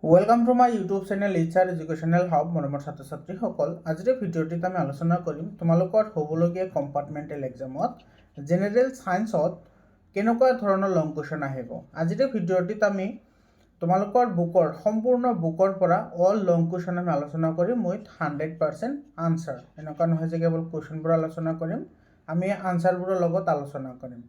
Welcome to my YouTube channel HR Educational Hub মৰমৰ ছাত্ৰ ছাত্ৰীসকল আজিৰ ভিডিঅ'টিত আমি আলোচনা কৰিম তোমালোকৰ হ'বলগীয়া কম্পাৰ্টমেণ্টেল এক্সামত জেনেৰেল সায়েন্সত কেনেকুৱা ধৰণৰ লং কুৱেশ্যন আহিব। আজিৰ ভিডিঅ'টিত আমি তোমালোকৰ বুকৰ সম্পূৰ্ণ বুকৰ পৰা অল লং কুৱেশ্যন আমি আলোচনা কৰিম উইথ 100% আনসাৰ। এনেকুৱা নহয় যে কেৱল কুৱেশ্যনবোৰ আলোচনা কৰিম, আমি আনসাৰবোৰৰ লগত আলোচনা কৰিম।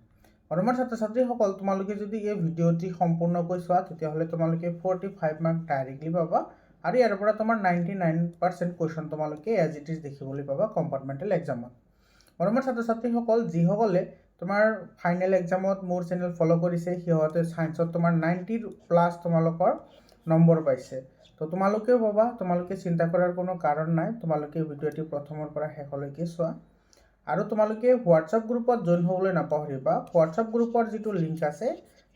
মৰমৰ ছাত্ৰ ছাত্ৰীসকল তোমালোকে যদি এই ভিডিঅ'টি সম্পূৰ্ণকৈ চোৱা তেতিয়াহ'লে তোমালোকে 45 মাৰ্ক ডাইৰেক্টলি পাবা আৰু ইয়াৰ পৰা তোমাৰ 99% কুৱেশ্যন তোমালোকে এজ ইট ইজ দেখিবলৈ পাবা কম্পাৰ্টমেণ্টেল এক্সামত। মৰমৰ ছাত্ৰ ছাত্ৰীসকল যিসকলে তোমাৰ ফাইনেল এক্সামত মোৰ চেনেল ফ'ল' কৰিছে সিহঁতে ছায়েন্সত তোমাৰ 90+ তোমালোকৰ নম্বৰ পাইছে। তো তোমালোকেও পাবা, তোমালোকে চিন্তা কৰাৰ কোনো কাৰণ নাই। তোমালোকে ভিডিঅ'টি প্ৰথমৰ পৰা শেষলৈকে চোৱা আৰু তোমালোকে হোৱাটছআপ গ্ৰুপত জইন হ'বলৈ নাপাহৰিবা। হোৱাটছআপ গ্ৰুপৰ যিটো লিংক আছে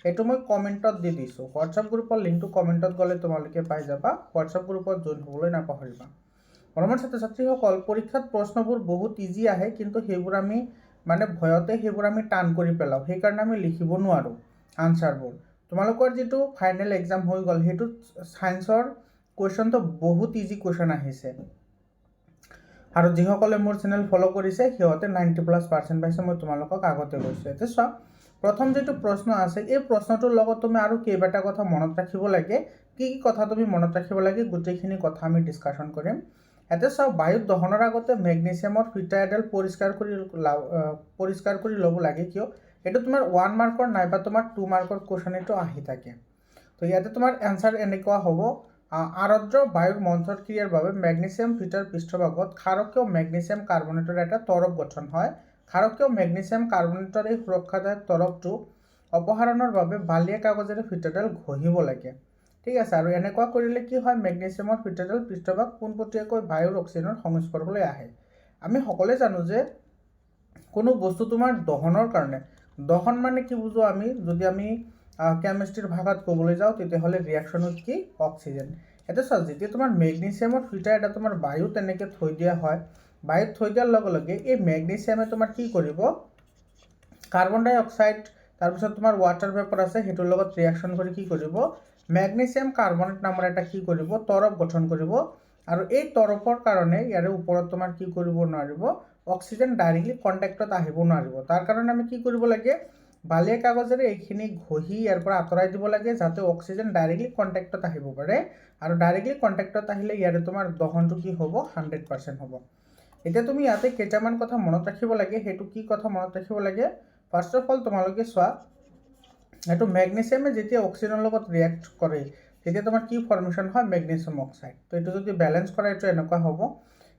সেইটো মই কমেণ্টত দি দিছোঁ। হোৱাটছআপ গ্ৰুপৰ লিংকটো কমেণ্টত গ'লে তোমালোকে পাই যাবা। হোৱাটছআপ গ্ৰুপত জইন হ'বলৈ নাপাহৰিবা। মৰমৰ ছাত্ৰ ছাত্ৰীসকল পৰীক্ষাত প্ৰশ্নবোৰ বহুত ইজি আহে, কিন্তু সেইবোৰ আমি ভয়তে সেইবোৰ আমি টান কৰি পেলাওঁ, সেইকাৰণে আমি লিখিব নোৱাৰোঁ আনচাৰবোৰ। তোমালোকৰ যিটো ফাইনেল এক্সাম হৈ গ'ল সেইটোত ছায়েন্সৰ কুৱেশ্যনটো বহুত ইজি কুৱেশ্যন আহিছে আৰু যিসকলে মোৰ চেনেল ফ'ল' কৰিছে সিহঁতে 90+ পাইছে, মই তোমালোকক আগতে কৈছোঁ। এতিয়া চোৱা, প্ৰথম যিটো প্ৰশ্ন আছে এই প্ৰশ্নটোৰ লগত তুমি আৰু কেইবাটা কথা মনত ৰাখিব লাগে। কি কথা তুমি মনত ৰাখিব লাগে গোটেইখিনি কথা আমি ডিছকাশ্যন কৰিম। এতিয়া চাওঁ, বায়ুত দহনৰ আগতে মেগনেছিয়ামৰ ফিল্টাৰ এডাল পৰিষ্কাৰ কৰি ল'ব লাগে কিয়? এইটো তোমাৰ 1 মাৰ্কৰ নাইবা তোমাৰ 2 মাৰ্কৰ কুৱেশ্যন এইটো আহি থাকে। তো ইয়াতে তোমাৰ এনচাৰ এনেকুৱা হ'ব, আৰদ্ৰ বায়ুৰ মন্থৰক্ৰিয়াৰ বাবে মেগনেছিয়াম ফিল্টাৰ পৃষ্ঠভাগত ক্ষাৰকীয় মেগনেছিয়াম কাৰ্বনেটৰ এটা তৰপ গঠন হয়। ক্ষাৰকীয় মেগনেছিয়াম কাৰ্বনেটৰ এই সুৰক্ষাদায়ক তৰপটো অপসাৰণৰ বাবে বালিয়া কাগজেৰে ফিল্টাৰডাল ঘঁহিব লাগে। ঠিক আছে, আৰু এনেকুৱা কৰিলে কি হয়, মেগনেছিয়ামৰ ফিল্টাৰডাল পৃষ্ঠভাগ পোনপটীয়াকৈ বায়ুৰ অক্সিজেনৰ সংস্পৰ্শলৈ আহে। আমি সকলোৱে জানো যে কোনো বস্তু তোমাৰ দহনৰ কাৰণে, দহন মানে কি বুজো আমি, যদি আমি কেমিষ্ট্ৰিৰ ভাষাত ক'বলৈ যাওঁ তেতিয়াহ'লে ৰিয়াকশ্যন উইথ কি অক্সিজেন। এতিয়া চোৱা, যেতিয়া তোমাৰ মেগনেছিয়ামৰ ফিল্টাৰ এটা তোমাৰ বায়ুত তেনেকৈ থৈ দিয়া হয়, বায়ুত থৈ দিয়াৰ লগে লগে এই মেগনেছিয়ামে তোমাৰ কি কৰিব, কাৰ্বন ডাই অক্সাইড তাৰপিছত তোমাৰ ৱাটাৰ ভেপৰ আছে সেইটোৰ লগত ৰিয়াকশ্যন কৰি কি কৰিব, মেগনেছিয়াম কাৰ্বনেট নামৰ এটা কি কৰিব, তৰপ গঠন কৰিব। আৰু এই তৰপৰ কাৰণে ইয়াৰে ওপৰত তোমাৰ কি কৰিব নোৱাৰিব, অক্সিজেন ডাইৰেক্টলি কণ্টেক্টত আহিব নোৱাৰিব। তাৰ কাৰণে আমি কি কৰিব লাগে, বালিয়া কাগজেৰে এইখিনি ঘঁহি ইয়াৰ পৰা আঁতৰাই দিব লাগে যাতে অক্সিজেন ডাইৰেক্টলি কণ্টেক্টত আহিব পাৰে। আৰু ডাইৰেক্টলি কণ্টেক্টত আহিলে ইয়াৰে তোমাৰ দহনটো কি হ'ব, 100% হ'ব। এতিয়া তুমি ইয়াতে কেইটামান কথা মনত ৰাখিব লাগে। সেইটো কি কথা মনত ৰাখিব লাগে? ফাৰ্ষ্ট অফ অল তোমালোকে চোৱা, এইটো মেগনেছিয়ামে যেতিয়া অক্সিজেনৰ লগত ৰিয়েক্ট কৰে তেতিয়া তোমাৰ কি ফৰ্মেশ্যন হয়, মেগনেছিয়াম অক্সাইড। তো এইটো যদি বেলেঞ্চ কৰা এইটো এনেকুৱা হ'ব।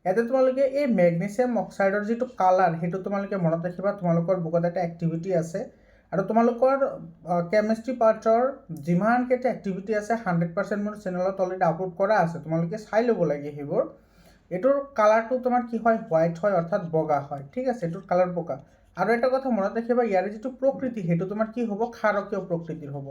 ইয়াতে তোমালোকে এই মেগনেছিয়াম অক্সাইডৰ যিটো কালাৰ সেইটো তোমালোকে মনত ৰাখিবা। তোমালোকৰ বুকত এটা এক্টিভিটি আছে আৰু তোমালোকৰ কেমিষ্ট্ৰি পাৰ্টৰ যিমানকেইটা এক্টিভিটি আছে 100% মোৰ চেনেলত অলৰেডি আপলোড কৰা আছে, তোমালোকে চাই ল'ব লাগে সেইবোৰ। এইটোৰ কালাৰটো তোমাৰ কি হয়, হোৱাইট হয়, অৰ্থাৎ বগা হয়। ঠিক আছে, এইটোৰ কালাৰ বগা। আৰু এটা কথা মনত ৰাখিবা, ইয়াৰে যিটো প্ৰকৃতি সেইটো তোমাৰ কি হ'ব, ক্ষাৰকীয় প্ৰকৃতিৰ হ'ব।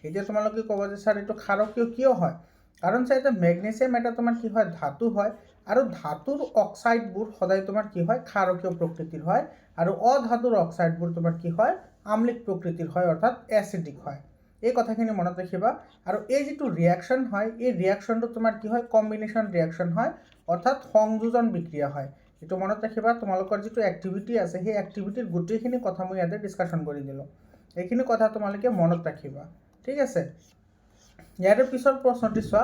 এতিয়া তোমালোকে ক'ব যে ছাৰ এইটো ক্ষাৰকীয় কিয় হয়? কাৰণ চাই এতিয়া মেগনেছিয়াম এটা তোমাৰ কি হয়, ধাতু হয়, আৰু ধাতুৰ অক্সাইডবোৰ সদায় তোমাৰ কি হয়, ক্ষাৰকীয় প্ৰকৃতিৰ হয়, আৰু অধাতুৰ অক্সাইডবোৰ তোমাৰ কি হয়, আম্লিক প্ৰকৃতিৰ হয়, অৰ্থাৎ এচিডিক হয়। এই কথাখিনি মনত ৰাখিবা। আৰু এই যিটো ৰিয়াকশ্যন হয়, এই ৰিয়াকশ্যনটো তোমাৰ কি হয়, কম্বিনেশ্যন ৰিয়াকশ্যন হয়, অৰ্থাৎ সংযোজন বিক্ৰিয়া হয়। এইটো মনত ৰাখিবা। তোমালোকৰ যিটো এক্টিভিটি আছে সেই এক্টিভিটিৰ গোটেইখিনি কথা মই ইয়াতে ডিছকাশ্যন কৰি দিলোঁ। এইখিনি কথা তোমালোকে মনত ৰাখিবা। ঠিক আছে, ইয়াৰে পিছৰ প্ৰশ্নটি চোৱা,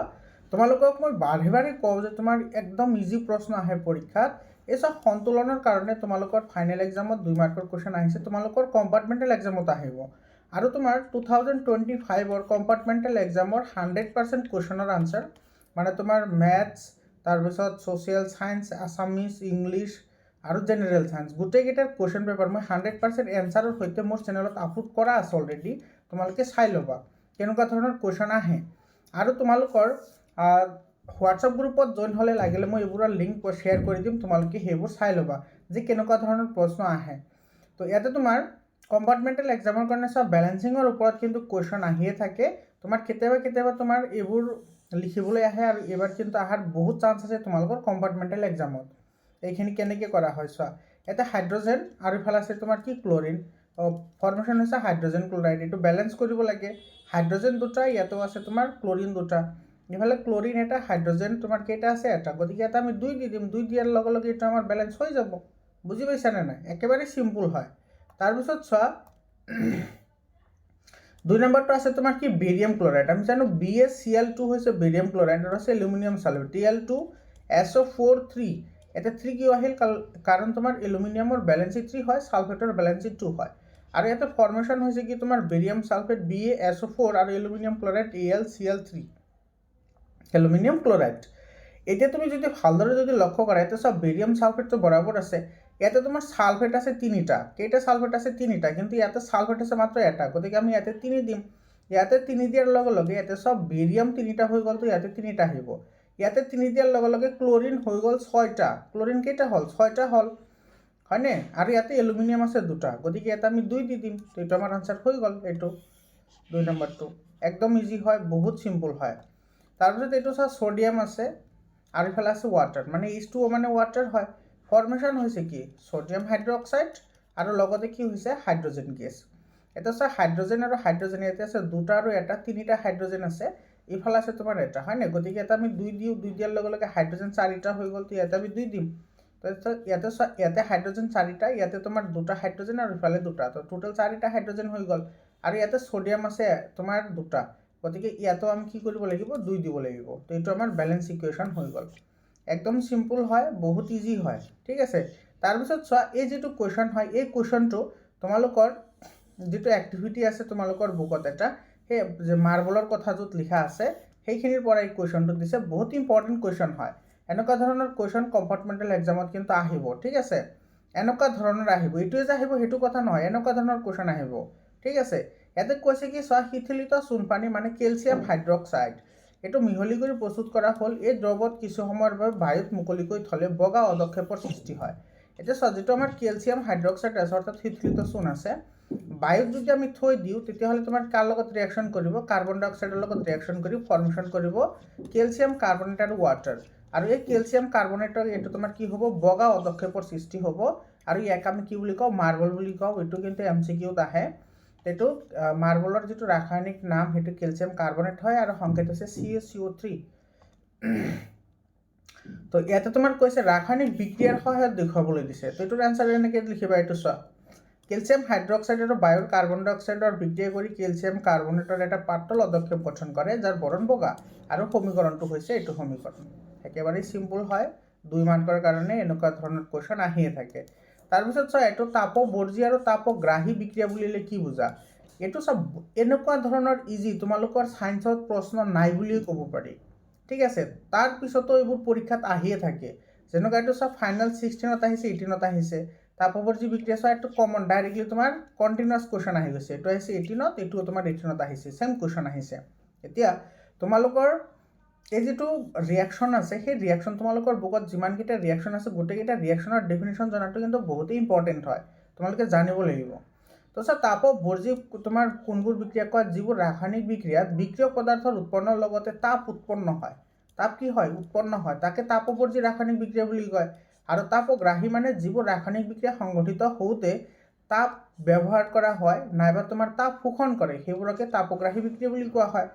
তোমালোকক মই বাৰে বাৰে কওঁ যে তোমাৰ একদম ইজি প্ৰশ্ন আহে পৰীক্ষাত। এই চব সন্তুলনৰ কাৰণে তোমালোকৰ ফাইনেল এক্সামত 2 মাৰ্কৰ কুৱেশ্যন আহিছে, তোমালোকৰ কম্পাৰ্টমেণ্টেল এক্সামত আহিব। আৰু তোমাৰ 2025ৰ কম্পাৰ্টমেণ্টেল এক্সামৰ 100% কুৱেশ্যনৰ আনচাৰ, তোমাৰ মেথছ, তাৰপিছত ছ'চিয়েল চায়েন্স, আছামিজ, ইংলিছ আৰু জেনেৰেল চায়েন্স গোটেইকেইটাৰ কুৱেশ্যন পেপাৰ মই 100% এনচাৰৰ সৈতে মোৰ চেনেলত আপলোড কৰা আছে অলৰেডি। তোমালোকে চাই ল'বা কেনেকুৱা ধৰণৰ কুৱেশ্যন আহে। আৰু তোমালোকৰ হোৱাটছআপ গ্ৰুপত জইন হ'লে লাগিলে মই এইবোৰৰ লিংক শ্বেয়াৰ কৰি দিম, তোমালোকে সেইবোৰ চাই ল'বা যে কেনেকুৱা ধৰণৰ প্ৰশ্ন আহে। তো ইয়াতে তোমাৰ কম্পাৰ্টমেণ্টেল এক্সামৰ কাৰণে চোৱা, বেলেঞ্চিঙৰ ওপৰত কিন্তু কুৱেশ্যন আহিয়ে থাকে। তোমাৰ কেতিয়াবা তোমাৰ এইবোৰ লিখিবলৈ আহে, আৰু এইবাৰ কিন্তু অহাৰ বহুত চান্স আছে তোমালোকৰ কম্পাৰ্টমেণ্টেল এক্সামত। এইখিনি কেনেকৈ কৰা হয় চোৱা, এটা হাইড্ৰজেন আৰু ইফালে আছে তোমাৰ কি, ক্লৰিন। ফৰ্মেশ্যন হৈছে হাইড্ৰজেন ক্লৰাইড। এইটো বেলেঞ্চ কৰিব লাগে। হাইড্ৰজেন দুটা, ইয়াতো আছে তোমাৰ ক্লৰিন দুটা। ইফালে ক্লোৰিন এটা হাইড্ৰোজেন তোমাৰ কেইটা আছে এটা, গতিকে এটা আমি 2 দি দিম, 2 দিয়াৰ লগে লগে এটা আমাৰ বেলেঞ্চ হৈ যাব। বুজি পাইছানে নাই? একেবাৰে সিম্পল হয়। তাৰপিছত চোৱা 2 নম্বৰটো আছে তোমাৰ কি বেৰিয়াম ক্লোৰাইড। আমি জানো BaCl2 হৈছে বেৰিয়াম ক্লোৰাইড আৰু আছে এলুমিনিয়াম সালফেট Al2SO4 3। এটা 3 কিয় আহিল? কাৰণ তোমাৰ এলুমিনিয়ামৰ ভ্যালেন্সি 3 হয়, সালফেটৰ ভ্যালেন্সি 2 হয়। আৰু এটা ফৰ্মেশন হৈছে কি তোমাৰ বেৰিয়াম সালফেট BaSO4 আৰু aluminium chloride AlCl3 aluminium chloride. এতিয়া তুমি যদি ভালদৰে যদি লক্ষ্য কৰা এটা সব বেৰিয়াম সালফেটটো বৰাবৰ আছে, ইয়াতে তোমাৰ সালফেট আছে 3টা। কেইটা সালফেট আছে? 3টা, কিন্তু ইয়াতে সালফেট আছে মাত্ৰ এটা, গতিকে আমি ইয়াতে 3 দিম। ইয়াতে 3 দিয়াৰ লগে লগে ইয়াতে সব বেৰিয়াম 3টা হৈ গ'ল, তো ইয়াতে 3টা আহিব। ইয়াতে 3 দিয়াৰ লগে লগে ক্লোৰিন হৈ গ'ল 6টা। ক্লোৰিন কেইটা হ'ল? 6টা হ'ল, হয়নে? আৰু ইয়াতে এলুমিনিয়াম আছে 2টা, গতিকে ইয়াতে আমি 2 দি দিম। তো এইটো আমাৰ আনসাৰ হৈ গ'ল, এইটো 2 নম্বৰটো। একদম ইজি হয়, বহুত সিম্পল হয়। তাৰপিছত এইটো চোৱা সোডিয়াম আছে আৰু ইফালে আছে ওয়াটাৰ, মানে H2O মানে ওয়াটাৰ হয়। ফৰ্মেশন হৈছে কি সোডিয়াম হাইড্ৰোক্সাইড আৰু লগতে কি হৈছে হাইড্ৰোজেন গেছ। এটা চোৱা হাইড্ৰোজেন আৰু হাইড্ৰোজেন ইয়াতে আছে 2টা আৰু এটা, 3টা হাইড্ৰোজেন আছে, ইফালে আছে তোমাৰ এটা, হয় না? গতিকে এটা আমি 2 দিও, 2 দিয়াৰ লগে লগে হাইড্রোজেন 4টা হৈ গ'ল, তো ইয়াতে আমি 2 দিম। তো ইয়াতে চোৱা ইয়াতে হাইড্ৰোজেন 4টা, ইয়াতে তোমাৰ 2টা হাইড্ৰোজেন আৰু ইফালে 2টা, তো টোটাল 4টা হাইড্ৰোজেন হৈ গ'ল। আৰু ইয়াতে সোডিয়াম আছে তোমাৰ 2টা, গতিকে ইয়াতো আমি কি কৰিব লাগিব? 2 দিব লাগিব। তো এইটো আমাৰ ব্যালেন্স ইকুয়েশন হৈ গ'ল। একদম সিম্পল হয়, বহুত ইজি হয়, ঠিক আছে। তাৰপিছত চোৱা এই যেটো কোৱেশ্চন হয়, এই কোৱেশ্চনটো তোমালোকৰ যেটো এক্টিভিটি আছে তোমালোকৰ বুকত এটা, সেই যে মাৰ্বলৰ কথা য'ত লিখা আছে সেইখিনিৰ পৰা এই কোৱেশ্চনটো দিছে। বহুত ইম্পৰ্টেন্ট কোৱেশ্চন হয়। এনেকুৱা ধৰণৰ কোৱেশ্চন কম্পাৰ্টমেন্টাল এক্সামত কিন্তু আহিব, ঠিক আছে। এনেকুৱা ধৰণৰ আহিব, এইটোৱে যে আহিব সেইটো কথা নহয়, এনেকুৱা ধৰণৰ কোৱেশ্চন আহিব, ঠিক আছে। ইয়াতে কৈছে কি চোৱা শীতলিত চূণপানী মানে কেলছিয়াম হাইড্ৰক্সাইড এইটো মিহলি কৰি প্ৰস্তুত কৰা হ'ল। এই দ্ৰৱত কিছু সময়ৰ বাবে বায়ুত মুকলিকৈ থলে বগা অদক্ষেপৰ সৃষ্টি হয়। এতিয়া চোৱা যেটো আমাৰ কেলছিয়াম হাইড্ৰক্সাইড আছে অৰ্থাৎ শীতলিত চূণ আছে, বায়ুত যদি আমি থৈ দিওঁ তেতিয়াহ'লে তোমাৰ কাৰ লগত ৰিয়াকশ্যন কৰিব? কাৰ্বন ডাই অক্সাইডৰ লগত ৰিয়াকশ্যন কৰি ফৰ্মেশ্যন কৰিব কেলছিয়াম কাৰ্বনেট আৰু ৱাটাৰ। আৰু এই কেলছিয়াম কাৰ্বনেটৰ এইটো তোমাৰ কি হ'ব? বগা অদক্ষেপৰ সৃষ্টি হ'ব। আৰু ইয়াক আমি কি বুলি কওঁ? মাৰ্বল বুলি কওঁ। এইটো কিন্তু MCQত আহে। এইটো মাৰ্বলৰ যেটো ৰাসায়নিক নাম সেইটো কেলছিয়াম কাৰ্বনেট হয় আৰু সংকেত হৈছে CaCO3। তো ইয়াতে তোমাৰ কৈছে ৰাসায়নিক বিক্ৰিয়াৰ সহায়ত দেখুৱাবলৈ দিছে। তো এইটোৰ আনসাৰ এনেকৈ লিখিবা, এইটো চোৱা কেলছিয়াম হাইড্ৰক্সাইড আৰু বায়ুৰ কাৰ্বন ডাই অক্সাইডৰ বিক্ৰিয়া কৰি কেলছিয়াম কাৰ্বনেটৰ এটা পাতল অদক্ষেপ গঠন কৰে যাৰ বৰণ বগা, আৰু সমীকৰণটো হৈছে এইটো সমীকৰণ। একেবাৰে সিম্পল হয়, 2 মাৰ্কৰ কাৰণে এনেকুৱা ধৰণৰ কোৱেশ্চন আহিয়ে থাকে। তাৰপিছত চোৱা এইটো তাপবৰ্জী আৰু তাপগ্ৰাহী বিক্ৰিয়া বুলিলে কি বুজা? এইটো সব এনেকুৱা ধৰণৰ ইজি, তোমালোকৰ সায়েন্সত প্ৰশ্ন নাই বুলিও ক'ব পাৰি, ঠিক আছে। তাৰ পিছতো এইবোৰ পৰীক্ষাত আহিয়ে থাকে। যেনেকুৱা এইটো সব ফাইনেল 16ত আহিছে, 18ত আহিছে। তাপবৰ্জী বিক্ৰিয়া চোৱা এইটো কমন, ডাইৰেক্টলি তোমাৰ কন্টিনিউয়াস কোৱেশ্চন আহি গৈছে। এইটো আহিছে 18ত, এইটো তোমাৰ 18ত আহিছে, সেম কোৱেশ্চন আহিছে। এতিয়া তোমালোকৰ এই যেটো ৰিয়াকশন আছে সেই ৰিয়াকশন তোমালোকৰ বুকত যিমানকেইটা ৰিয়াকশন আছে গোটেইকেইটা ৰিয়াকশনৰ ডেফিনেশ্যন জনাটো কিন্তু বহুতেই ইম্পৰ্টেন্ট হয়, তোমালোকে জানিব লাগিব। তো স্যাৰ তাপবৰ্জী তোমাৰ কোনবোৰ বিক্ৰিয়া কয়? যিবোৰ ৰাসায়নিক বিক্ৰিয়াত বিক্ৰিয়ক পদাৰ্থৰ উৎপন্নৰ লগতে তাপ উৎপন্ন হয়। তাপ কি হয়? উৎপন্ন হয়, তাকে তাপবর্জী রাসায়নিক বিক্রিয়া বুলি কয়। আৰু তাপগ্ৰাহী মানে যিবোৰ ৰাসায়নিক বিক্ৰিয়া সংঘটিত হওঁতে তাপ ব্যৱহাৰ কৰা হয় নাইবা তোমাৰ তাপ শোষণ কৰে সেইবোৰকে তাপগ্ৰাহী বিক্ৰিয়া বুলি কোৱা হয়।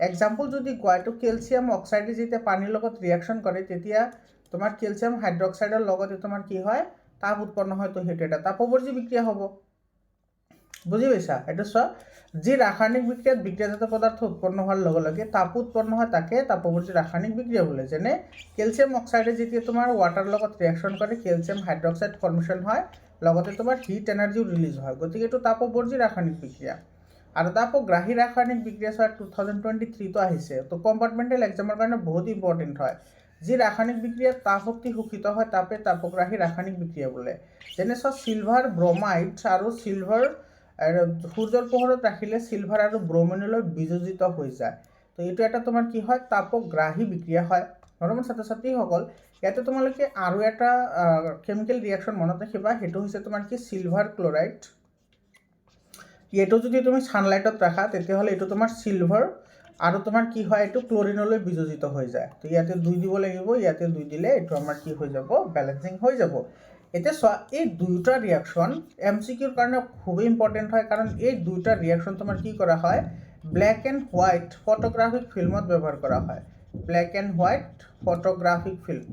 এক্সাম্পল যদি কোৱা, এইটো কেলছিয়াম অক্সাইডে যেতিয়া পানীৰ লগত ৰিয়াকশ্যন কৰে তেতিয়া তোমাৰ কেলছিয়াম হাইড্ৰক্সাইডৰ লগতে তোমাৰ কি হয়? তাপ উৎপন্ন হয়, তো সেইটো এটা তাপবৰ্জী বিক্ৰিয়া হ'ব। বুজি পাইছা? এইটো চোৱা যি ৰাসায়নিক বিক্ৰিয়াত বিক্ৰিয়াজাত পদাৰ্থ উৎপন্ন হোৱাৰ লগে লগে তাপ উৎপন্ন হয় তাকে তাপবৰ্জী ৰাসায়নিক বিক্ৰিয়া বোলে। যেনে কেলছিয়াম অক্সাইডে যেতিয়া তোমাৰ ৱাটাৰ লগত ৰিয়াকশ্যন কৰে কেলছিয়াম হাইড্ৰক্সাইড ফৰ্মেশ্যন হয়, লগতে তোমাৰ হিট এনাৰ্জিও ৰিলিজ হয়, গতিকে এইটো তাপবৰ্জী ৰাসায়নিক বিক্ৰিয়া। আৰু তাপগ্ৰাহী ৰাসায়নিক বিক্ৰিয়া চোৱা 2023তো আহিছে। তো কম্পাৰ্টমেণ্টেল এক্সামৰ কাৰণে বহুত ইম্পৰ্টেণ্ট হয়। যি ৰাসায়নিক বিক্ৰিয়াত তাপ শক্তি শোষিত হয় তাপে তাপগ্ৰাহী ৰাসায়নিক বিক্ৰিয়া বোলে। যেনে চোৱা সিলভাৰ ব্ৰমাইড আৰু সিলভাৰ সূৰ্যৰ পোহৰত ৰাখিলে সিলভাৰ আৰু ব্ৰমিনলৈ বিযোজিত হৈ যায়। তো এইটো এটা তোমাৰ কি হয়? তাপগ্ৰাহী বিক্ৰিয়া হয়। মৰমৰ ছাত্ৰ ছাত্ৰীসকল, ইয়াতে তোমালোকে আৰু এটা কেমিকেল ৰিয়াকশ্যন মনত ৰাখিবা, সেইটো হৈছে তোমাৰ কি সিলভাৰ ক্লোৰাইড। এইটো যদি তুমি সানলাইটত ৰাখা তেতিয়াহ'লে এইটো তোমাৰ সিলভাৰ আৰু তোমাৰ কি হয়? এইটো ক্লোৰিনলৈ বিযোজিত হৈ যায়। তো ইয়াতে 2 দিব লাগিব, ইয়াতে 2 দিলে এইটো আমাৰ কি হৈ যাব? বেলেন্সিং হৈ যাব। এতিয়া চোৱা এই দুইটা ৰিয়াকশ্যন MCQৰ কাৰণে খুবেই ইম্পৰ্টেন্ট হয়, কাৰণ এই দুইটা ৰিয়াকশ্যন তোমাৰ কি কৰা হয়? ব্ল্যাক এণ্ড হোৱাইট ফটোগ্ৰাফিক ফিল্মত ব্যৱহাৰ কৰা হয়। Black and white photographic film,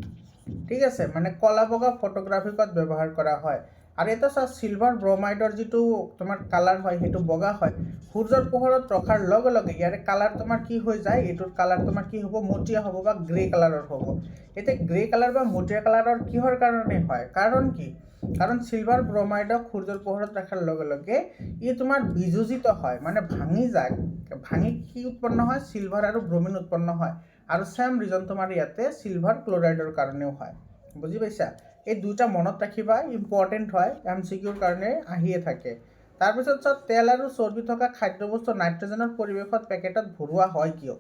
ঠিক আছে, মানে কলা বগা ফটোগ্ৰাফিকত ব্যৱহাৰ কৰা হয়। আৰু এটা চোৱা চিলভাৰ ব্ৰমাইডৰ যিটো তোমাৰ কালাৰ হয় সেইটো বগা হয়। সূৰ্যৰ পোহৰত ৰখাৰ লগে লগে ইয়াৰে কালাৰ তোমাৰ কি হৈ যায়, এইটোৰ কালাৰ তোমাৰ কি হ'ব, মটিয়া হ'ব বা গ্ৰে কালাৰৰ হ'ব। এতিয়া গ্ৰে কালাৰ বা মটিয়া কালাৰৰ কিহৰ কাৰণে হয়, কাৰণ কি, কাৰণ চিলভাৰ ব্ৰমাইডক সূৰ্যৰ পোহৰত ৰখাৰ লগে লগে ই তোমাৰ বিযোজিত হয়, মানে ভাঙি যায়। ভাঙি কি উৎপন্ন হয়, চিলভাৰ আৰু ব্ৰমিন উৎপন্ন হয়। আৰু চেম ৰিজন তোমাৰ ইয়াতে চিলভাৰ ক্লৰাইডৰ কাৰণেও হয়। বুজি পাইছা? এই দুইটা মনত ৰাখিবা, ইম্পৰ্টেণ্ট হয়, MCQৰ কাৰণে আহিয়ে থাকে। তাৰপিছত চোৱা তেল আৰু চৰ্বি থকা খাদ্যবস্তু নাইট্ৰজেনৰ পৰিৱেশত পেকেটত ভৰোৱা হয় কিয়?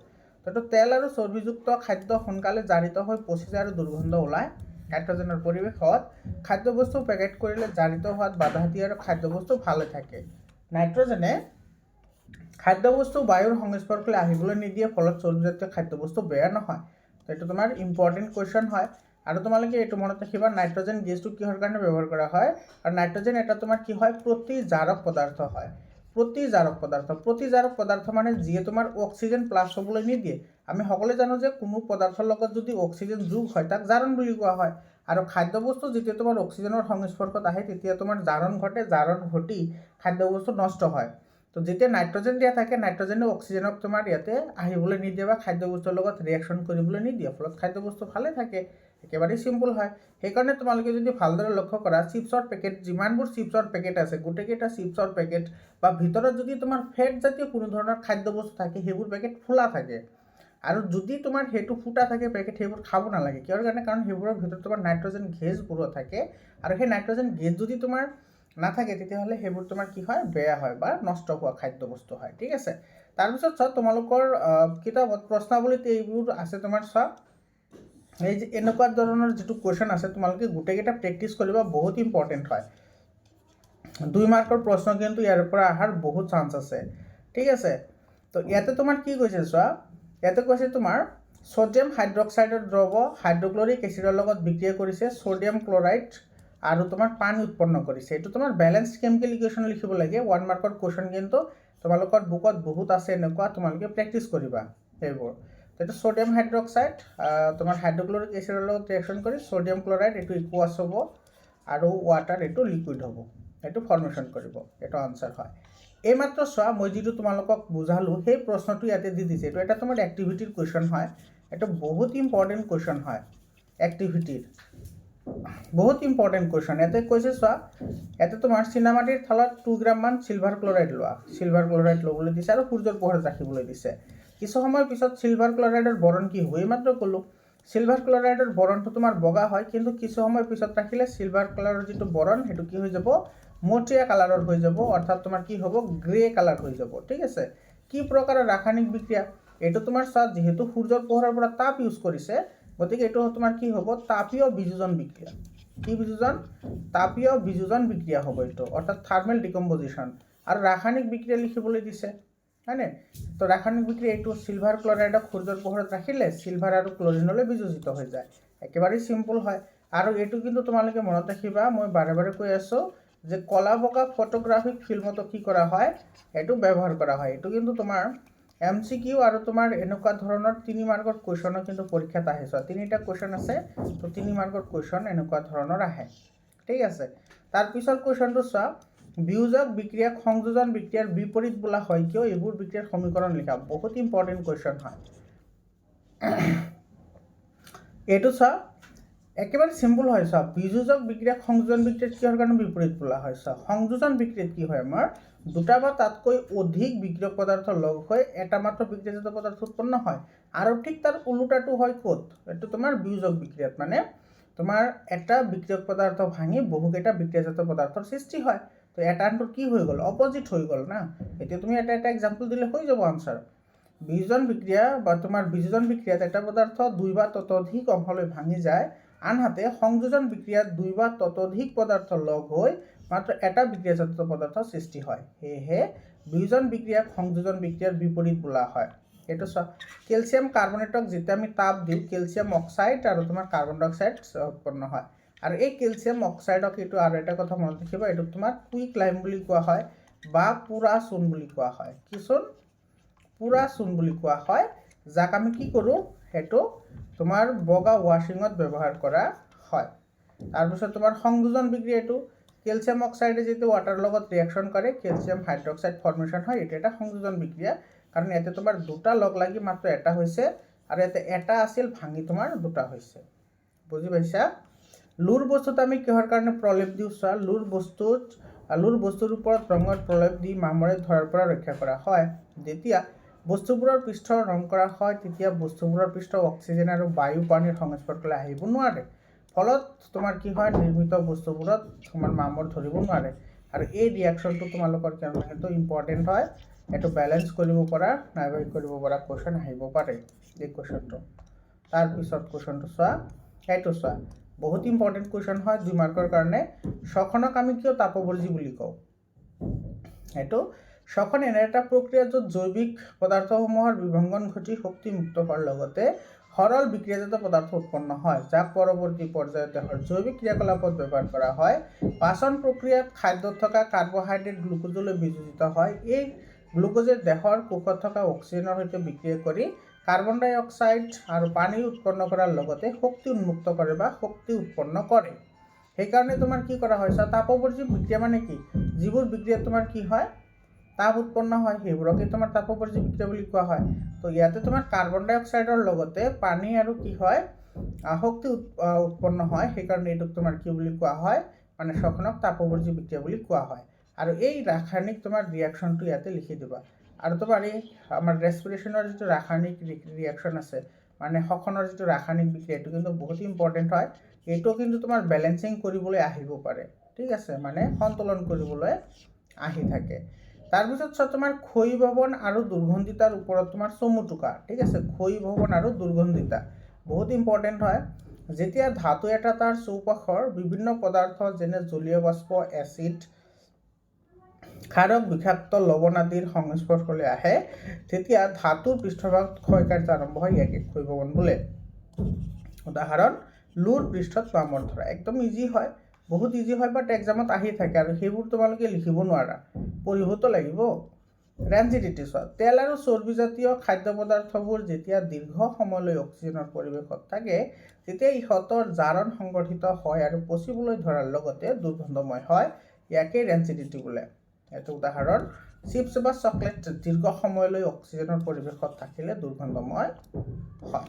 তো তেল আৰু চৰ্বিযুক্ত খাদ্য সোনকালে জাৰিত হৈ পচি যায় আৰু দুৰ্গন্ধ ওলায়। নাইট্ৰজেনৰ পৰিৱেশত খাদ্যবস্তু পেকেট কৰিলে জাৰিত হোৱাত বাধা দিয়ে আৰু খাদ্যবস্তু ভালে থাকে। নাইট্ৰজেনে খাদ্যবস্তু বায়ুৰ সংস্পৰ্শলৈ আহিবলৈ নিদিয়ে, ফলত চৰ্বিজাতীয় খাদ্যবস্তু বেয়া নহয়। তো এইটো তোমাৰ ইম্পৰ্টেণ্ট কুৱেশ্যন হয়। আৰু তোমালোকে এইটো মনত ৰাখিবা, নাইট্ৰজেন গেছটো কিহৰ কাৰণে ব্যৱহাৰ কৰা হয়, আৰু নাইট্ৰজেন এটা তোমাৰ কি হয়, প্ৰতিজাৰক পদাৰ্থ হয়। প্ৰতিজাৰক পদাৰ্থ মানে যিয়ে তোমাৰ অক্সিজেন প্লাছ হ'বলৈ নিদিয়ে। আমি সকলোৱে জানো যে কোনো পদাৰ্থৰ লগত যদি অক্সিজেন যোগ হয় তাক জাৰণ বুলি কোৱা হয়। আৰু খাদ্যবস্তু যেতিয়া তোমাৰ অক্সিজেনৰ সংস্পৰ্শত আহে তেতিয়া তোমাৰ জাৰণ ঘটে, জাৰণ ঘটি খাদ্যবস্তু নষ্ট হয়। তো যেতিয়া নাইট্ৰজেন দিয়া থাকে, নাইট্ৰজেনে অক্সিজেনক তোমাৰ ইয়াতে আহিবলৈ নিদিয়ে বা খাদ্যবস্তুৰ লগত ৰিয়েকশ্যন কৰিবলৈ নিদিয়ে, ফলত খাদ্যবস্তু ভালে থাকে। একেবাৰেই চিম্পল হয়। সেইকাৰণে তোমালোকে যদি ভালদৰে লক্ষ্য কৰা, চিপছৰ পেকেট, যিমানবোৰ চিপছৰ পেকেট আছে গোটেইকেইটা চিপছৰ পেকেট বা ভিতৰত যদি তোমাৰ ফেট জাতীয় কোনো ধৰণৰ খাদ্যবস্তু থাকে সেইবোৰ পেকেট ফুলা থাকে। আৰু যদি তোমাৰ সেইটো ফুটা থাকে পেকেট, সেইবোৰ খাব নালাগে। কিহৰ কাৰণে, কাৰণ সেইবোৰৰ ভিতৰত তোমাৰ নাইট্ৰজেন গেছবোৰো থাকে। আৰু সেই নাইট্ৰজেন গেছ যদি তোমাৰ নাথাকে তেতিয়াহ'লে সেইবোৰ তোমাৰ কি হয়, বেয়া হয় বা নষ্ট হোৱা খাদ্যবস্তু হয়। ঠিক আছে। তাৰপিছত চোৱা তোমালোকৰ কিতাপত প্ৰশ্নাৱলীত এইবোৰ আছে তোমাৰ, চোৱা এই যে এনেকুৱা ধৰণৰ যিটো কুৱেশ্যন আছে তোমালোকে গোটেইকেইটা প্ৰেক্টিছ কৰিবা, বহুত ইম্পৰ্টেণ্ট হয়। 2 মাৰ্কৰ প্ৰশ্ন কিন্তু ইয়াৰ পৰা অহাৰ বহুত চান্স আছে। ঠিক আছে। তো ইয়াতে তোমাৰ কি কৈছে চোৱা, ইয়াতে কৈছে তোমাৰ ছ'ডিয়াম হাইড্ৰক্সাইডৰ দ্ৰৱ হাইড্ৰক্লৰিক এচিডৰ লগত বিক্ৰিয়া কৰিছে ছ'ডিয়াম ক্লৰাইড আৰু তোমাৰ পানী উৎপন্ন কৰিছে। এইটো তোমাৰ বেলেঞ্চ কেমিকেল ইকুৱেশ্যন লিখিব লাগে। 1 মাৰ্কৰ কুৱেশ্যন কিন্তু তোমালোকৰ বুকত বহুত আছে এনেকুৱা, তোমালোকে প্ৰেক্টিছ কৰিবা সেইবোৰ। এইটো ছ'ডিয়াম হাইড্ৰক্সাইড তোমাৰ হাইড্ৰক্লৰিক এচিডৰ লগত ৰিয়েকশ্যন কৰি ছ'ডিয়াম ক্লৰাইড এইটো ইকুৱাছ হ'ব আৰু ৱাটাৰ এইটো লিকুইড হ'ব, এইটো ফৰ্মেশ্যন কৰিব। এইটো আনচাৰ হয়। এইমাত্ৰ চোৱা মই যিটো তোমালোকক বুজালোঁ সেই প্ৰশ্নটো ইয়াতে দি দিছে। এইটো এটা তোমাৰ এক্টিভিটিৰ কুৱেশ্যন হয়। এইটো বহুত ইম্পৰ্টেণ্ট কুৱেশ্যন হয়, এক্টিভিটিৰ বহুত ইম্পৰ্টেণ্ট কুৱেশ্যন। ইয়াতে কৈছে চোৱা, ইয়াতে তোমাৰ চিনামাটিৰ থালত 2 গ্ৰামমান চিলভাৰ ক্লৰাইড লোৱা, চিলভাৰ ক্লৰাইড ল'বলৈ দিছে আৰু সূৰ্যৰ পোহৰত ৰাখিবলৈ দিছে। কিছু সময়ৰ পিছত চিলভাৰ ক্লৰাইডৰ বৰণ কি হ'ব, এইমাত্ৰ ক'লোঁ চিলভাৰ ক্লৰাইডৰ বৰণটো তোমাৰ বগা হয়, কিন্তু কিছু সময়ৰ পিছত ৰাখিলে চিলভাৰ কালাৰৰ যিটো বৰণ সেইটো কি হৈ যাব, মটিয়া কালাৰৰ হৈ যাব, অৰ্থাৎ তোমাৰ কি হ'ব, গ্ৰে কালাৰ হৈ যাব। ঠিক আছে। কি প্ৰকাৰৰ ৰাসায়নিক বিক্ৰিয়া, এইটো তোমাৰ চোৱা যিহেতু সূৰ্যৰ পোহৰৰ পৰা তাপ ইউজ কৰিছে, গতিকে এইটো তোমাৰ কি হ'ব, তাপীয় বিযোজন বিক্ৰিয়া। কি বিযোজন, তাপীয় বিযোজন বিক্ৰিয়া হ'ব এইটো, অৰ্থাৎ থাৰ্মেল ডিকম্পজিশ্যন। আৰু ৰাসায়নিক বিক্ৰিয়া লিখিবলৈ দিছে, হয়নে? তো ৰাসায়নিক বিক্ৰিয়া এইটো চিলভাৰ ক্লৰাইডক সূৰ্যৰ পোহৰত ৰাখিলে চিলভাৰ আৰু ক্লৰিনলৈ বিযোজিত হৈ যায়। একেবাৰেই চিম্পল হয়। আৰু এইটো কিন্তু তোমালোকে মনত ৰাখিবা, মই বাৰে বাৰে কৈ আছোঁ যে কলা বগা ফটোগ্ৰাফিক ফিল্মতো কি কৰা হয়, এইটো ব্যৱহাৰ কৰা হয়। এইটো কিন্তু তোমাৰ MCQ আৰু তোমাৰ এনেকুৱা ধৰণৰ 3 মাৰ্কৰ কুৱেশ্যনো কিন্তু পৰীক্ষাত আহে। চোৱা 3টা কুৱেশ্যন আছে, তো 3 মাৰ্কৰ কুৱেশ্যন এনেকুৱা ধৰণৰ আহে। ঠিক আছে। তাৰপিছৰ কুৱেশ্যনটো চোৱা, বিয়োজক বিক্ৰিয়াক সংযোজন বিক্ৰিয়াৰ বিপৰীত বোলা হয় কিয়, এইবোৰ বিক্ৰিয়াৰ সমীকৰণ লিখা। বহুত ইম্পৰ্টেণ্ট কুৱেশ্যন হয় এইটো। চোৱা একেবাৰে চিম্পল হয়। চোৱা বিযোজক বিক্ৰিয়াক সংযোজন বিক্ৰিয়াত কিহৰ কাৰণে বিপৰীত বোলা হয়। চোৱা সংযোজন বিক্ৰিয়াত কি হয়, আমাৰ 2টা বা তাতকৈ অধিক বিক্ৰিয়ক পদাৰ্থ লগ হৈ এটা মাত্ৰ বিক্ৰিয়াজাত পদাৰ্থ উৎপন্ন হয়। আৰু ঠিক তাৰ ওলোটাটো হয় ক'ত, এইটো তোমাৰ বিয়োজক বিক্ৰিয়াত, মানে তোমাৰ এটা বিক্ৰিয়ক পদাৰ্থ ভাঙি বহুকেইটা বিক্ৰিয়াজাত পদাৰ্থৰ সৃষ্টি হয়। তো এটা কি হৈ গ'ল, অপজিট হৈ গ'ল না। এতিয়া তুমি এটা এক্সাম্পল দিলে হৈ যাব আনচাৰ। বিয়োজন বিক্ৰিয়া বা তোমাৰ বিযোজন বিক্ৰিয়াত এটা পদাৰ্থ 2 বা ততোধিক অংশলৈ ভাঙি যায়, আনহাতে সংযোজন বিক্ৰিয়াত 2 বা ততোধিক পদাৰ্থ লগ হৈ মাত্ৰ এটা বিক্ৰিয়াজাত পদাৰ্থ সৃষ্টি হয়। সেয়েহে বিয়োজন বিক্ৰিয়াক সংযোজন বিক্ৰিয়াৰ বিপৰীত বোলা হয়। এইটো চোৱা, কেলছিয়াম কাৰ্বনেটক যেতিয়া আমি তাপ দিওঁ কেলছিয়াম অক্সাইড আৰু তোমাৰ কাৰ্বন ডাই অক্সাইড উৎপন্ন হয়। আৰু এই কেলছিয়াম অক্সাইডক এইটো আৰু এটা কথা মনত ৰাখিবা, এইটোক তোমাৰ কুইক লাইম বুলি কোৱা হয় বা পুৰা চূণ বুলি কোৱা হয়। কি চূণ, পুৰা চূণ বুলি কোৱা হয়, যাক আমি কি কৰোঁ সেইটো তোমাৰ বগা ৱাশ্বিঙত ব্যৱহাৰ কৰা হয়। তাৰপিছত তোমাৰ সংযোজন বিক্ৰিয়া, এইটো কেলছিয়াম অক্সাইডে যেতিয়া ৱাটাৰৰ লগত ৰিয়েকশ্যন কৰে কেলছিয়াম হাইড্ৰক্সাইড ফৰ্মেশ্যন হয়, এইটো এটা সংযোজন বিক্ৰিয়া। কাৰণ ইয়াতে তোমাৰ দুটা লগ লাগি মাত্ৰ এটা হৈছে, আৰু ইয়াতে এটা আছিল ভাঙি তোমাৰ দুটা হৈছে। বুজি পাইছা? লুৰ বস্তুত আমি কিহৰ কাৰণে প্ৰলেপ দিওঁ চোৱা, লুৰ বস্তুৰ ওপৰত ৰঙৰ প্ৰলেপ দি মামৰে ধৰাৰ পৰা ৰক্ষা কৰা হয়। যেতিয়া বস্তুবোৰৰ পৃষ্ঠ ৰং কৰা হয় তেতিয়া বস্তুবোৰৰ পৃষ্ঠ অক্সিজেন আৰু বায়ু পানীৰ সংস্পৰ্শলৈ আহিব নোৱাৰে, ফলত তোমাৰ কি হয় নিৰ্মিত বস্তুবোৰত তোমাৰ মামৰ ধৰিব নোৱাৰে। আৰু এই ৰিয়েকশ্যনটো তোমালোকৰ কাৰণে কিন্তু ইম্পৰ্টেণ্ট হয়, এইটো বেলেঞ্চ কৰিব পৰা নাইবা কৰিব পৰা কুৱেশ্যন আহিব পাৰে এই কুৱেশ্যনটো। তাৰপিছত কুৱেশ্যনটো চোৱা, এইটো চোৱা বহুত ইম্পৰ্টেণ্ট কুৱেশ্যন হয় 2 মাৰ্কৰ কাৰণে। শ্বসনক আমি কিয় তাপবৰ্জি বুলি কওঁ? এইটো শ্বসন এনে এটা প্ৰক্ৰিয়া য'ত জৈৱিক পদাৰ্থসমূহৰ বিভংগন ঘটি শক্তি মুক্ত হোৱাৰ লগতে সৰল বিক্ৰিয়াজাত পদাৰ্থ উৎপন্ন হয়, যাক পৰৱৰ্তী পৰ্যায়ত দেহৰ জৈৱিক ক্ৰিয়াকলাপত ব্যৱহাৰ কৰা হয়। পাচন প্ৰক্ৰিয়াত খাদ্যত থকা কাৰ্বহাইড্ৰেট গ্লুকোজলৈ বিযোজিত হয়। এই গ্লুকোজে দেহৰ কোষত থকা অক্সিজেনৰ সৈতে বিক্ৰিয়া কৰি কাৰ্বন ডাই অক্সাইড আৰু পানী উৎপন্ন কৰাৰ লগতে শক্তি উন্মুক্ত কৰে বা শক্তি উৎপন্ন কৰে। সেইকাৰণে তোমাৰ কি কৰা হয়, তাপবৰ্জি বিক্ৰিয়া মানে কি, যিবোৰ বিক্ৰিয়াত তোমাৰ কি হয় তাপ উৎপন্ন হয় সেইবোৰকে তোমাৰ তাপবৰ্জি বিক্ৰিয়া বুলি কোৱা হয়। তো ইয়াতে তোমাৰ কাৰ্বন ডাই অক্সাইডৰ লগতে পানী আৰু কি হয় শক্তি উৎপন্ন হয়, সেইকাৰণে এইটোক তোমাৰ কি বুলি কোৱা হয়, মানে শ্বসনক তাপবৰ্জি বিক্ৰিয়া বুলি কোৱা হয়। আৰু এই ৰাসায়নিক তোমাৰ ৰিয়েকশ্যনটো ইয়াতে লিখি দিবা। আৰু তোমাৰ এই আমাৰ ৰেছপিৰেশ্যনৰ যিটো ৰাসায়নিক ৰিয়েকশ্যন আছে, মানে শ্বসনৰ যিটো ৰাসায়নিক বিক্ৰিয়া, এইটো কিন্তু বহুত ইম্পৰ্টেণ্ট হয়। এইটো কিন্তু তোমাৰ বেলেঞ্চিং কৰিবলৈ আহিব পাৰে, ঠিক আছে, মানে সন্তুলন কৰিবলৈ আহি থাকে। তাৰপিছত চোৱা তোমাৰ ক্ষয়ীভৱন আৰু দুৰ্গন্ধিতাৰ ওপৰত তোমাৰ চমু টোকা, ঠিক আছে। ক্ষয়ীভৱন আৰু দুৰ্গন্ধিতা বহুত ইম্পৰ্টেণ্ট হয়। যেতিয়া ধাতু এটা তাৰ চৌপাশৰ বিভিন্ন পদাৰ্থ যেনে জলীয় বাষ্প, এচিড, ক্ষাৰক, বিষাক্ত লৱণ আদিৰ সংস্পৰ্শলৈ আহে তেতিয়া ধাতুৰ পৃষ্ঠভাগ ক্ষয়কাৰ্য আৰম্ভ হয়, ইয়াকে ক্ষয়ীভৱন বোলে। উদাহৰণ লুৰ পৃষ্ঠত মামৰ ধৰা, একদম ইজি হয়, বহুত ইজি হয়, বাট এক্সামত আহি থাকে আৰু সেইবোৰ তোমালোকে লিখিব নোৱাৰা, পঢ়িবতো লাগিব। ৰেঞ্জিডিটি চোৱা, তেল আৰু চৰ্বিজাতীয় খাদ্য পদাৰ্থবোৰ যেতিয়া দীৰ্ঘ সময়লৈ অক্সিজেনৰ পৰিৱেশত থাকে তেতিয়া ইহঁতৰ জাৰণ সংগঠিত হয় আৰু পচিবলৈ ধৰাৰ লগতে দুৰ্গন্ধময় হয়, ইয়াকে ৰেঞ্জিডিটি বোলে। এইটো উদাহৰণ চিপছ বা চকলেট দীৰ্ঘ সময়লৈ অক্সিজেনৰ পৰিৱেশত থাকিলে দুৰ্গন্ধময় হয়।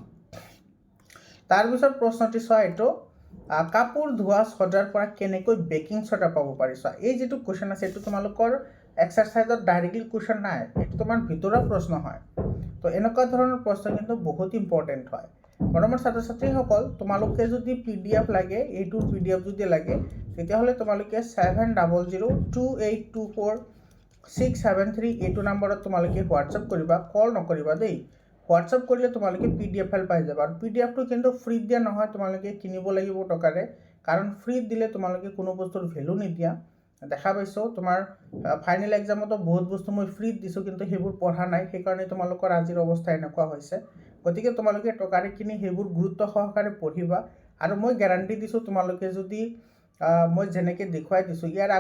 তাৰপিছত প্ৰশ্নটি চোৱা, এইটো কাপোৰ ধোৱা ছ'ডাৰ পৰা কেনেকৈ বেকিং ছ'ডা পাব পাৰি। চোৱা এই যিটো কুৱেশ্যন আছে এইটো তোমালোকৰ এক্সাৰচাইজত ডাইৰেক্টলি কুৱেশ্যন নাই, এইটো তোমাৰ ভিতৰৰ প্ৰশ্ন হয়। তো এনেকুৱা ধৰণৰ প্ৰশ্ন কিন্তু বহুত ইম্পৰ্টেণ্ট হয়। মৰমৰ ছাত্ৰ ছাত্ৰীসকল, তোমালোকে যদি PDF লাগে, এইটোৰ PDF যদি লাগে তেতিয়াহ'লে তোমালোকে 7002824673 এইটো নম্বৰত তোমালোকে হোৱাটছআপ কৰিবা, কল নকৰিবা দেই। হোৱাটছআপ কৰিলে তোমালোকে PDF ফাইল পাই যাবা। আৰু PDFটো কিন্তু ফ্ৰীত দিয়া নহয়, তোমালোকে কিনিব লাগিব টকাৰে, কাৰণ ফ্ৰীত দিলে তোমালোকে কোনো বস্তুৰ ভেলু নিদিয়া। দেখা পাইছোঁ তোমাৰ ফাইনেল এক্সামতো বহুত বস্তু মই ফ্ৰীত দিছোঁ, কিন্তু সেইবোৰ পঢ়া নাই, সেইকাৰণে তোমালোকৰ আজিৰ অৱস্থা এনেকুৱা হৈছে। গতিকে তোমালোকে টকাৰে কিনি সেইবোৰ গুৰুত্ব সহকাৰে পঢ়িবা। আৰু মই গেৰাণ্টি দিছোঁ তোমালোকে যদি মই যেনেকৈ দেখুৱাই দিছোঁ ইয়াৰ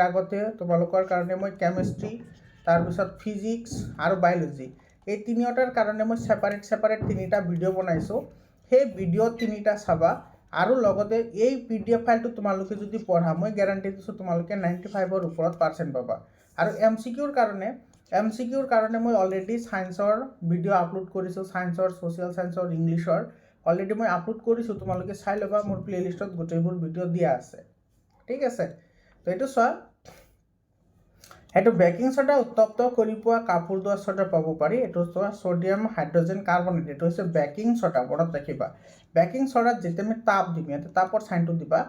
আগতে তোমালোকৰ কাৰণে মই কেমেষ্ট্ৰি, তাৰপিছত ফিজিক্স আৰু বায়'লজি এই তিনিওটাৰ কাৰণে মই ছেপাৰেট 3টা ভিডিঅ' বনাইছোঁ। সেই ভিডিঅ' 3টা চাবা, আৰু লগতে এই PDF ফাইলটো তোমালোকে যদি পঢ়া মই গেৰাণ্টি দিছোঁ তোমালোকে 95ৰ ওপৰত % পাবা। আৰু MCQৰ কাৰণে মই অলৰেডি ছায়েন্সৰ ভিডিঅ' আপলোড কৰিছোঁ, ছায়েন্সৰ, ছ'চিয়েল ছায়েন্সৰ, ইংলিছৰ অলৰেডি মই আপলোড কৰিছোঁ, তোমালোকে চাই ল'বা, মোৰ প্লে'লিষ্টত গোটেইবোৰ ভিডিঅ' দিয়া আছে, ঠিক আছে। তো এইটো চোৱা, এইটো বেকিং ছ'ডা উত্তপ্ত কৰি পোৱা কাপোৰ ধোৱা ছ'ডা পাব পাৰি। এইটো চোৱা ছ'ডিয়াম হাইড্ৰজেন কাৰ্বনেট, এইটো হৈছে বেকিং ছ'ডা, মনত ৰাখিবা। বেকিং ছ'ডাত যেতিয়া আমি তাপ দিম, ইয়াতে তাপৰ চাইনটো দিবা,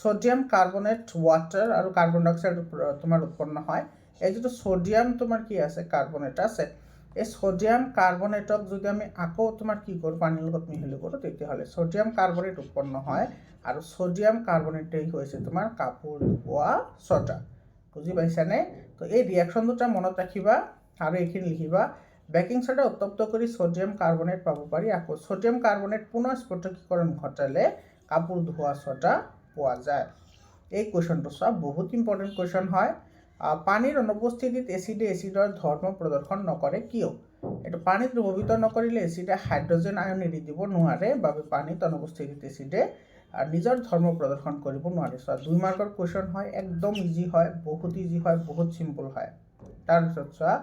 ছ'ডিয়াম কাৰ্বনেট ৱাটাৰ আৰু কাৰ্বন ডাই অক্সাইড তোমাৰ উৎপন্ন হয়। এই যিটো ছ'ডিয়াম তোমাৰ কি আছে কাৰ্বনেট আছে, এই ছ'ডিয়াম কাৰ্বনেটক যদি আমি আকৌ তোমাৰ কি কৰোঁ পানীৰ লগত মিহলি কৰোঁ তেতিয়াহ'লে ছ'ডিয়াম কাৰ্বনেট উৎপন্ন হয়, আৰু ছ'ডিয়াম কাৰ্বনেটেই হৈছে তোমাৰ কাপোৰ ধোৱা ছ'ডা। বুজি পাইছানে? তো এই ৰিয়েকশ্যন দুটা মনত ৰাখিবা আৰু এইখিনি লিখিবা। বেকিং ছ'ডা উত্তপ্ত কৰি ছ'ডিয়াম কাৰ্বনেট পাব পাৰি, আকৌ ছ'ডিয়াম কাৰ্বনেট পুনৰ স্ফটিকীকৰণ ঘটালে কাপোৰ ধোৱা ছ'ডা পোৱা যায়। এই কুৱেশ্যনটো চোৱা, বহুত ইম্পৰ্টেণ্ট কুৱেশ্যন হয়। পানীৰ অনুপস্থিতিত এচিডে এচিডৰ ধৰ্ম প্ৰদৰ্শন নকৰে কিয়? এইটো পানীত দ্ৰৱীভূত নকৰিলে এচিডে হাইড্ৰজেন আয়ন এৰি দিব নোৱাৰে বাবে পানীত অনুপস্থিতিত এচিডে নিজৰ ধৰ্ম প্ৰদৰ্শন কৰিব নোৱাৰে। চোৱা 2 মাৰ্কৰ কুৱেশ্যন হয়, একদম ইজি হয়, বহুত ইজি হয়, বহুত চিম্পল হয়। তাৰপিছত চোৱা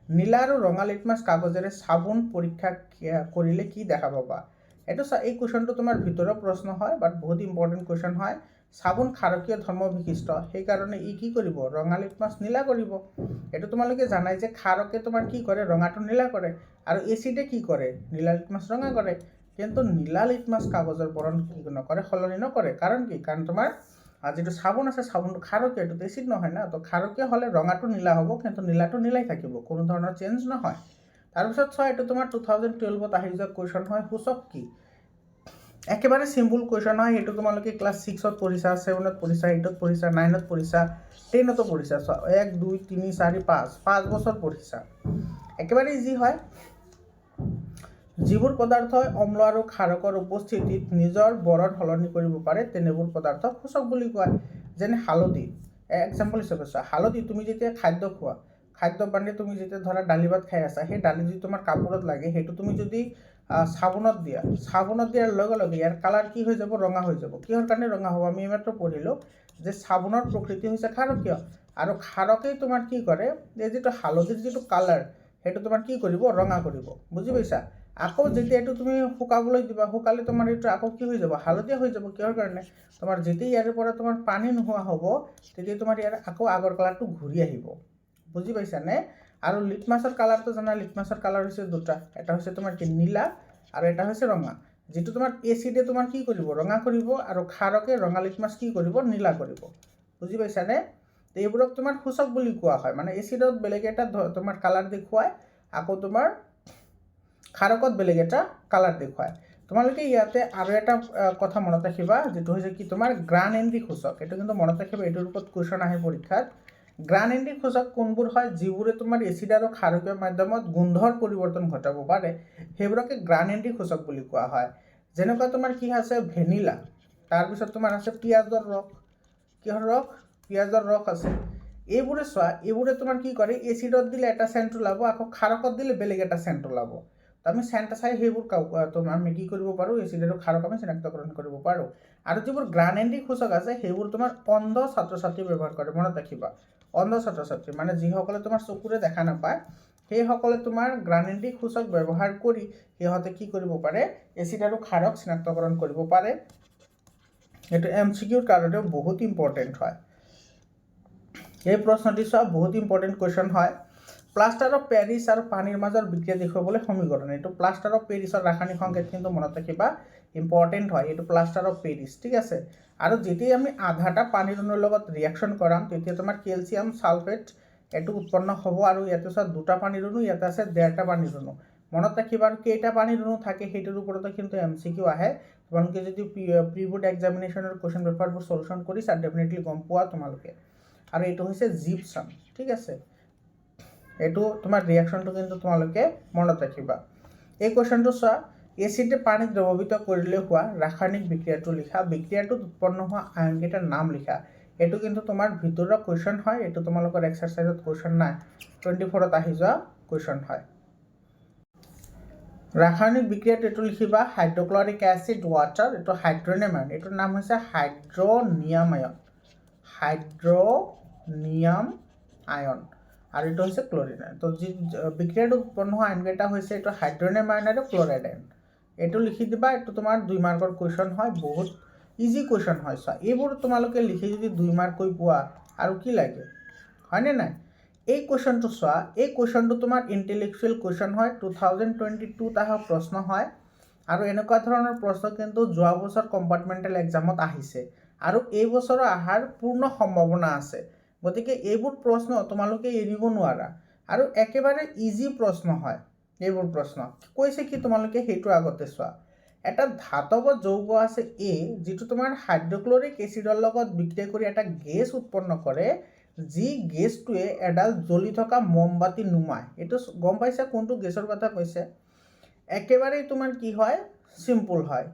নীলা আৰু ৰঙা লিটমাছ কাগজেৰে চাবোন পৰীক্ষা কৰিলে কি দেখা পাবা? এইটো চোৱা এই কুৱেশ্যনটো তোমাৰ ভিতৰৰ প্ৰশ্ন হয়, বাট বহুত ইম্পৰ্টেণ্ট কুৱেশ্যন হয়। চাবোন ক্ষাৰকীয় ধৰ্ম বিশিষ্ট, সেইকাৰণে ই কি কৰিব? ৰঙা লিটমাছ নীলা কৰিব। এইটো তোমালোকে জানাই যে ক্ষাৰকে তোমাৰ কি কৰে? ৰঙাটো নীলা কৰে, আৰু এচিডে কি কৰে? নীলা লিটমাছ ৰঙা কৰে। কিন্তু নীলা লিটমাছ কাগজৰ বৰণ কি নকৰে? সলনি নকৰে। কাৰণ কি? কাৰণ তোমাৰ যিটো চাবোন আছে চাবোনটো ক্ষাৰকীয়, এইটো এচিড নহয় না, তো ক্ষাৰকীয় হ'লে ৰঙাটো নীলা হ'ব, কিন্তু নীলাটো নীলাই থাকিব, কোনো ধৰণৰ চেঞ্জ নহয়। তাৰপিছত চোৱা এইটো তোমাৰ 2012ত আহি যোৱা কুৱেশ্যন হয়, সূচক কি? একেবাৰে চিম্পল কুৱেশ্যন হয়, সেইটো তোমালোকে ক্লাছ 6ত পঢ়িছা, 7ত পঢ়িছা, 8ত পঢ়িছা, 9ত পঢ়িছা, 10তো পঢ়িছা। চোৱা 1 2 3 4 5 বছৰ পঢ়িছা। একেবাৰে ইজি হয়। যিবোৰ পদাৰ্থই অম্ল আৰু ক্ষাৰকৰ উপস্থিতিত নিজৰ বৰণ সলনি কৰিব পাৰে তেনেবোৰ পদাৰ্থক সূচক বুলি কয়। যেনে হালধি, এক্সাম্পল হিচাপে চোৱা হালধি তুমি যেতিয়া খাদ্য খোৱা, খাদ্য মানে তুমি যেতিয়া ধৰা দালি ভাত খাই আছা, সেই দালি যদি তোমাৰ কাপোৰত লাগে, সেইটো তুমি যদি চাবোনত দিয়াৰ লগে লগে ইয়াৰ কালাৰ কি হৈ যাব? ৰঙা হৈ যাব। কিহৰ কাৰণে ৰঙা হ'ব? আমি এইমাত্ৰ পঢ়িলোঁ যে চাবোনৰ প্ৰকৃতি হৈছে ক্ষাৰকীয়, আৰু ক্ষাৰকেই তোমাৰ কি কৰে? এই যিটো হালধিৰ যিটো কালাৰ, সেইটো তোমাৰ কি কৰিব? ৰঙা কৰিব। বুজি পাইছা? আকৌ যেতিয়া এইটো তুমি শুকাবলৈ দিবা, শুকালে তোমাৰ এইটো আকৌ কি হৈ যাব? হালধীয়া হৈ যাব। কিহৰ কাৰণে? তোমাৰ যেতিয়া ইয়াৰ পৰা তোমাৰ পানী নোহোৱা হ'ব, তেতিয়া তোমাৰ ইয়াৰ আকৌ আগৰ কালাৰটো ঘূৰি আহিব। বুজি পাইছানে? আৰু লিটমাছৰ কালাৰটো জানা, লিটমাছৰ কালাৰ হৈছে দুটা, এটা হৈছে তোমাৰ কি নীলা আৰু এটা হৈছে ৰঙা। যিটো তোমাৰ এচিডে তোমাৰ কি কৰিব? ৰঙা কৰিব, আৰু ক্ষাৰকে ৰঙা লিটমাছ কি কৰিব? নীলা কৰিব। বুজি পাইছানে? এইবোৰক তোমাৰ সূচক বুলি কোৱা হয়। মানে এচিডত বেলেগ এটা তোমাৰ কালাৰ দেখুৱায়, আকৌ তোমাৰ ক্ষাৰকত বেলেগ এটা কালাৰ দেখুৱায়। তোমালোকে ইয়াতে আৰু এটা কথা মনত ৰাখিবা, যিটো হৈছে কি তোমাৰ গ্ৰান-এন্ড্ৰিক সূচক। এইটো কিন্তু মনত ৰাখিবা, এইটোৰ ওপৰত কুৱেশ্যন আহে পৰীক্ষাত। গ্ৰান-এন্ড্ৰিক সূচক কোনবোৰ হয়? যিবোৰে তোমাৰ এচিড আৰু ক্ষাৰকীয় মাধ্যমত গোন্ধৰ পৰিৱৰ্তন ঘটাব পাৰে, সেইবোৰকে গ্ৰান-এন্ড্ৰিক সূচক বুলি কোৱা হয়। যেনেকুৱা তোমাৰ কি আছে? ভেনিলা, তাৰপিছত তোমাৰ আছে পিঁয়াজৰ ৰস। কিহৰ ৰস? পিঁয়াজৰ ৰস আছে। এইবোৰে চোৱা, এইবোৰে তোমাৰ কি কৰে? এচিডত দিলে এটা চেণ্ট ওলাব, আকৌ ক্ষাৰকত দিলে বেলেগ এটা চেণ্ট ওলাব। আমি চেণ্ট চাই সেইবোৰ আমি কি কৰিব পাৰোঁ? এচিড আৰু ক্ষাৰক আমি চিনাক্তকৰণ কৰিব পাৰোঁ। আৰু যিবোৰ গ্ৰান-এন্ড্ৰিক সূচক আছে, সেইবোৰ তোমাৰ অন্ধ ছাত্ৰ ছাত্ৰী ব্যৱহাৰ কৰে। মনত ৰাখিবা, অন্ধ ছাত্ৰ ছাত্ৰী মানে যিসকলে তোমাৰ চকুৰে দেখা নাপায়, সেইসকলে তোমাৰ গ্ৰান-এন্ড্ৰিক সূচক ব্যৱহাৰ কৰি সিহঁতে কি কৰিব পাৰে? এচিড আৰু ক্ষাৰক চিনাক্তকৰণ কৰিব পাৰে। এইটো MCQৰ কাৰণেও বহুত ইম্পৰ্টেণ্ট হয়। এই প্ৰশ্নটি চোৱা, বহুত ইম্পৰ্টেণ্ট কুৱেশ্যন হয়। প্লাষ্টাৰ অফ পেৰিছ আৰু পানীৰ মাজৰ বিক্ৰিয়া দেখুৱাবলৈ সমীকৰণ। এইটো প্লাষ্টাৰ অফ পেৰিছৰ ৰাসায়নিক সংকেত কিন্তু মনত ৰাখিবা, ইম্পৰ্টেণ্ট হয়। এইটো প্লাষ্টাৰ অফ পেৰিছ, ঠিক আছে। আৰু যেতিয়া আমি আধাটা পানীৰ অণুৰ লগত ৰিয়েকশ্যন কৰাম, তেতিয়া তোমাৰ কেলছিয়াম ছালফেট এইটো উৎপন্ন হ'ব। আৰু ইয়াতে চোৱা দুটা পানীৰ অণু, ইয়াতে আছে 1.5টা পানীৰ অণু। মনত ৰাখিবা, আৰু কেইটা পানীৰ অণু থাকে সেইটোৰ ওপৰতো কিন্তু MCQ আহে। তোমালোকে যদি প্ৰি বোৰ্ড এক্সামিনেশ্যনৰ কুৱেশ্যন পেপাৰবোৰ সলিউশ্যন কৰিছা, ডেফিনেটলি গম পোৱা তোমালোকে। আৰু এইটো হৈছে জিপছাম, ঠিক আছে। এইটো তোমাৰ ৰিয়েকশ্যনটো কিন্তু তোমালোকে মনত ৰাখিবা। এই কুৱেশ্যনটো চোৱা, এচিডে পানীত দ্ৰৱীভূত কৰিলে হোৱা ৰাসায়নিক বিক্ৰিয়াটো লিখা, বিক্ৰিয়াটোত উৎপন্ন হোৱা আয়নকেইটাৰ নাম লিখা। এইটো কিন্তু তোমাৰ ভিতৰৰ কুৱেশ্যন হয়, এইটো তোমালোকৰ এক্সাৰচাইজত কুৱেশ্যন নাই, 24ত আহি যোৱা কুৱেশ্যন হয়। ৰাসায়নিক বিক্ৰিয়াটো এইটো লিখিবা, হাইড্ৰক্লৰিক এচিড ৱাটাৰ, এইটো হাইড্ৰনিয়াম আয়ন, এইটোৰ নাম হৈছে হাইড্ৰনিয়াম আয়ন, হাইড্ৰনিয়াম আয়ন, আৰু এইটো হৈছে ক্লৰিন আয়ন। তো যি বিক্ৰিয়াটো উৎপন্ন হোৱা আয়নকেইটা হৈছে এইটো হাইড্ৰনিয়াম আয়ন আৰু ক্লৰাইড আয়ন। এইটো লিখি দিবা, এইটো তোমাৰ 2 মাৰ্কৰ কুৱেশ্যন হয়, বহুত ইজি কুৱেশ্যন হয়। চোৱা, এইবোৰ তোমালোকে লিখি যদি 2 মাৰ্ককৈ পোৱা আৰু কি লাগে, হয়নে নাই? এই কুৱেশ্যনটো চোৱা, এই কুৱেশ্যনটো তোমাৰ ইণ্টেলেকচুৱেল কুৱেশ্যন হয়, 2022ত অহা প্ৰশ্ন হয়। আৰু এনেকুৱা ধৰণৰ প্ৰশ্ন কিন্তু যোৱা বছৰ কম্পাৰ্টমেণ্টেল এক্সামত আহিছে, আৰু এই বছৰো অহাৰ পূৰ্ণ সম্ভাৱনা আছে। গতিকে এইবোৰ প্ৰশ্ন তোমালোকে এৰিব নোৱাৰা, আৰু একেবাৰে ইজি প্ৰশ্ন হয় এইবোৰ প্ৰশ্ন। কৈছে কি তোমালোকে সেইটো আগতে চোৱা। এটা ধাতৱ যৌগ আছে A, যিটো তোমাৰ হাইড্ৰক্লৰিক এচিডৰ লগত বিক্ৰিয়া কৰি এটা গেছ উৎপন্ন কৰে, যি গেছটোৱে এডাল জ্বলি থকা মমবাতি নুমায়। এইটো গম পাইছা কোনটো গেছৰ কথা কৈছে? একেবাৰেই তোমাৰ কি হয়? চিম্পল হয়।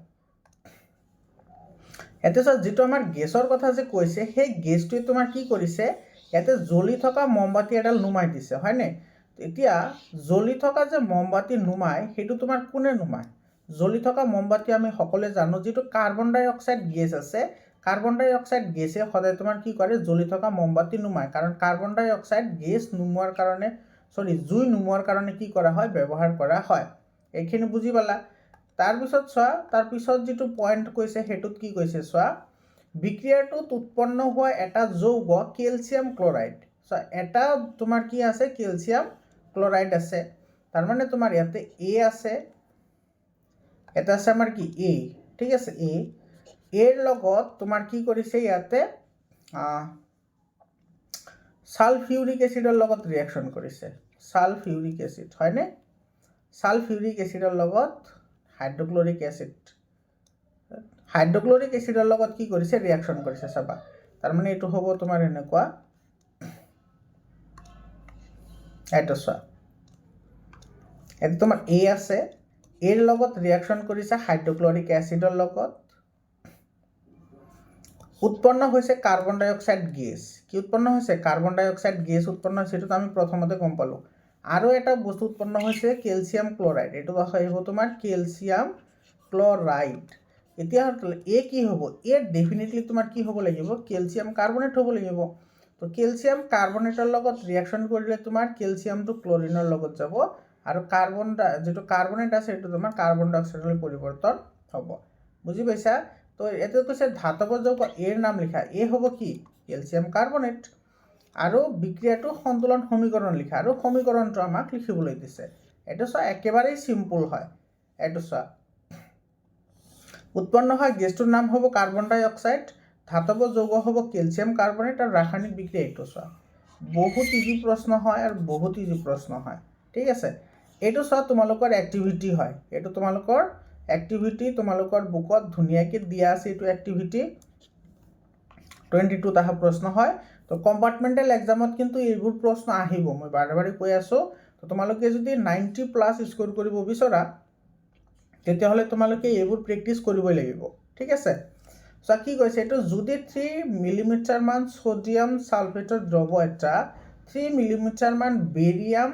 এতিয়া চোৱা, যিটো আমাৰ গেছৰ কথা যে কৈছে, সেই গেছটোৱে তোমাৰ কি কৰিছে? ইয়াতে জ্বলি থকা মমবাতি এডাল নুমাই দিছে হয়নে। এতিয়া জ্বলি থকা যে মমবাতি নুমায় সেইটো তোমাৰ কোনে নুমায়? জ্বলি থকা মমবাতি আমি সকলোৱে জানো যিটো কাৰ্বন ডাই অক্সাইড গেছ আছে, কাৰ্বন ডাই অক্সাইড গেছে সদায় তোমাৰ কি কৰে, জ্বলি থকা মমবাতি নুমায়। কাৰণ কাৰ্বন ডাই অক্সাইড গেছ নুমোৱাৰ কাৰণে জুই নুমোৱাৰ কাৰণে কি কৰা হয়, ব্যৱহাৰ কৰা হয়। এইখিনি বুজি পালা। তাৰপিছত চোৱা, তাৰপিছত যিটো পইণ্ট কৈছে সেইটোত কি কৈছে চোৱা, বিক্ৰিয়াটোত উৎপন্ন হোৱা এটা যৌগ কেলছিয়াম ক্লৰাইড। চোৱা এটা তোমাৰ কি আছে, কেলছিয়াম ক্লৰাইড আছে। তাৰমানে তোমাৰ ইয়াতে এ আছে, এটা আছে আমাৰ কি এ, ঠিক আছে। এৰ লগত তোমাৰ কি কৰিছে ইয়াতে সালফিউৰিক এচিডৰ লগত ৰিয়েকশ্যন কৰিছে। সালফিউৰিক এচিড হয়নে, সালফিউৰিক এচিডৰ লগত হাইড্ৰক্লৰিক এচিড, হাইড্ৰক্লৰিক এচিডৰ লগত কি কৰিছে, ৰিয়েকশ্যন কৰিছে। চাবা তাৰমানে এইটো হ'ব তোমাৰ এনেকুৱা, এইটো চোৱা, এইটো তোমাৰ এ আছে, এৰ লগত ৰিয়েকশ্যন কৰিছে হাইড্ৰক্লৰিক এচিডৰ লগত, উৎপন্ন হৈছে কাৰ্বন ডাই অক্সাইড গেছ। কি উৎপন্ন হৈছে, কাৰ্বন ডাই অক্সাইড গেছ উৎপন্ন হৈছে, এইটোতো আমি প্ৰথমতে গম পালোঁ। আৰু এটা বস্তু উৎপন্ন হৈছে কেলছিয়াম ক্লৰাইড, এইটো আহিব তোমাৰ কেলছিয়াম ক্লৰাইড। এতিয়া এ কি হ'ব, এ ডেফিনেটলি তোমাৰ কি হ'ব লাগিব, কেলছিয়াম কাৰ্বনেট হ'ব লাগিব। তো কেলছিয়াম কাৰ্বনেটৰ লগত ৰিয়েকশ্যন কৰিলে তোমাৰ কেলছিয়ামটো ক্লৰিনৰ লগত যাব, আৰু যিটো কাৰ্বনেট আছে সেইটো তোমাৰ কাৰ্বন ডাই অক্সাইডলৈ পৰিৱৰ্তন হ'ব। বুজি পাইছা? তো এইটো কৈছে ধাতৱ যৌগ এৰ নাম লিখা, এ হ'ব কি, কেলছিয়াম কাৰ্বনেট। আৰু বিক্ৰিয়াটো সন্তুলন সমীকৰণ লিখা, আৰু সমীকৰণটো আমাক লিখিবলৈ দিছে। এইটো চোৱা একেবাৰেই চিম্পুল হয়। এইটো চোৱা, উৎপন্ন হোৱা গেছটোৰ নাম হ'ব কাৰ্বন ডাই অক্সাইড, ধাতৱ যৌগ হ'ব কেলছিয়াম কাৰ্বনেট, আৰু ৰাসায়নিক বিক্ৰিয়া এইটো চোৱা। বহুত ইজি প্ৰশ্ন হয় আৰু বহুত ইজি প্ৰশ্ন হয়, ঠিক আছে। এইটো চোৱা তোমালোকৰ এক্টিভিটি হয়, এইটো তোমালোকৰ এক্টিভিটি তোমালোকৰ বুকত ধুনীয়াকৈ দিয়া আছে। এইটো এক্টিভিটি 22টা প্ৰশ্ন হয়। তো কম্পাৰ্টমেণ্টেল এক্সামত কিন্তু এইবোৰ প্ৰশ্ন আহিব, মই বাৰে বাৰে কৈ আছোঁ। তো তোমালোকে যদি 90+ স্ক'ৰ কৰিব বিচৰা তেতিয়াহ'লে তোমালোকে এইবোৰ প্ৰেক্টিছ কৰিবই লাগিব, ঠিক আছে। চ' কি কৈছে এইটো, যদি 3 মিলিমিটাৰ মান ছ'ডিয়াম ছালফেটৰ দ্ৰৱ এটা 3 মিলিমিটাৰ মান বেৰিয়াম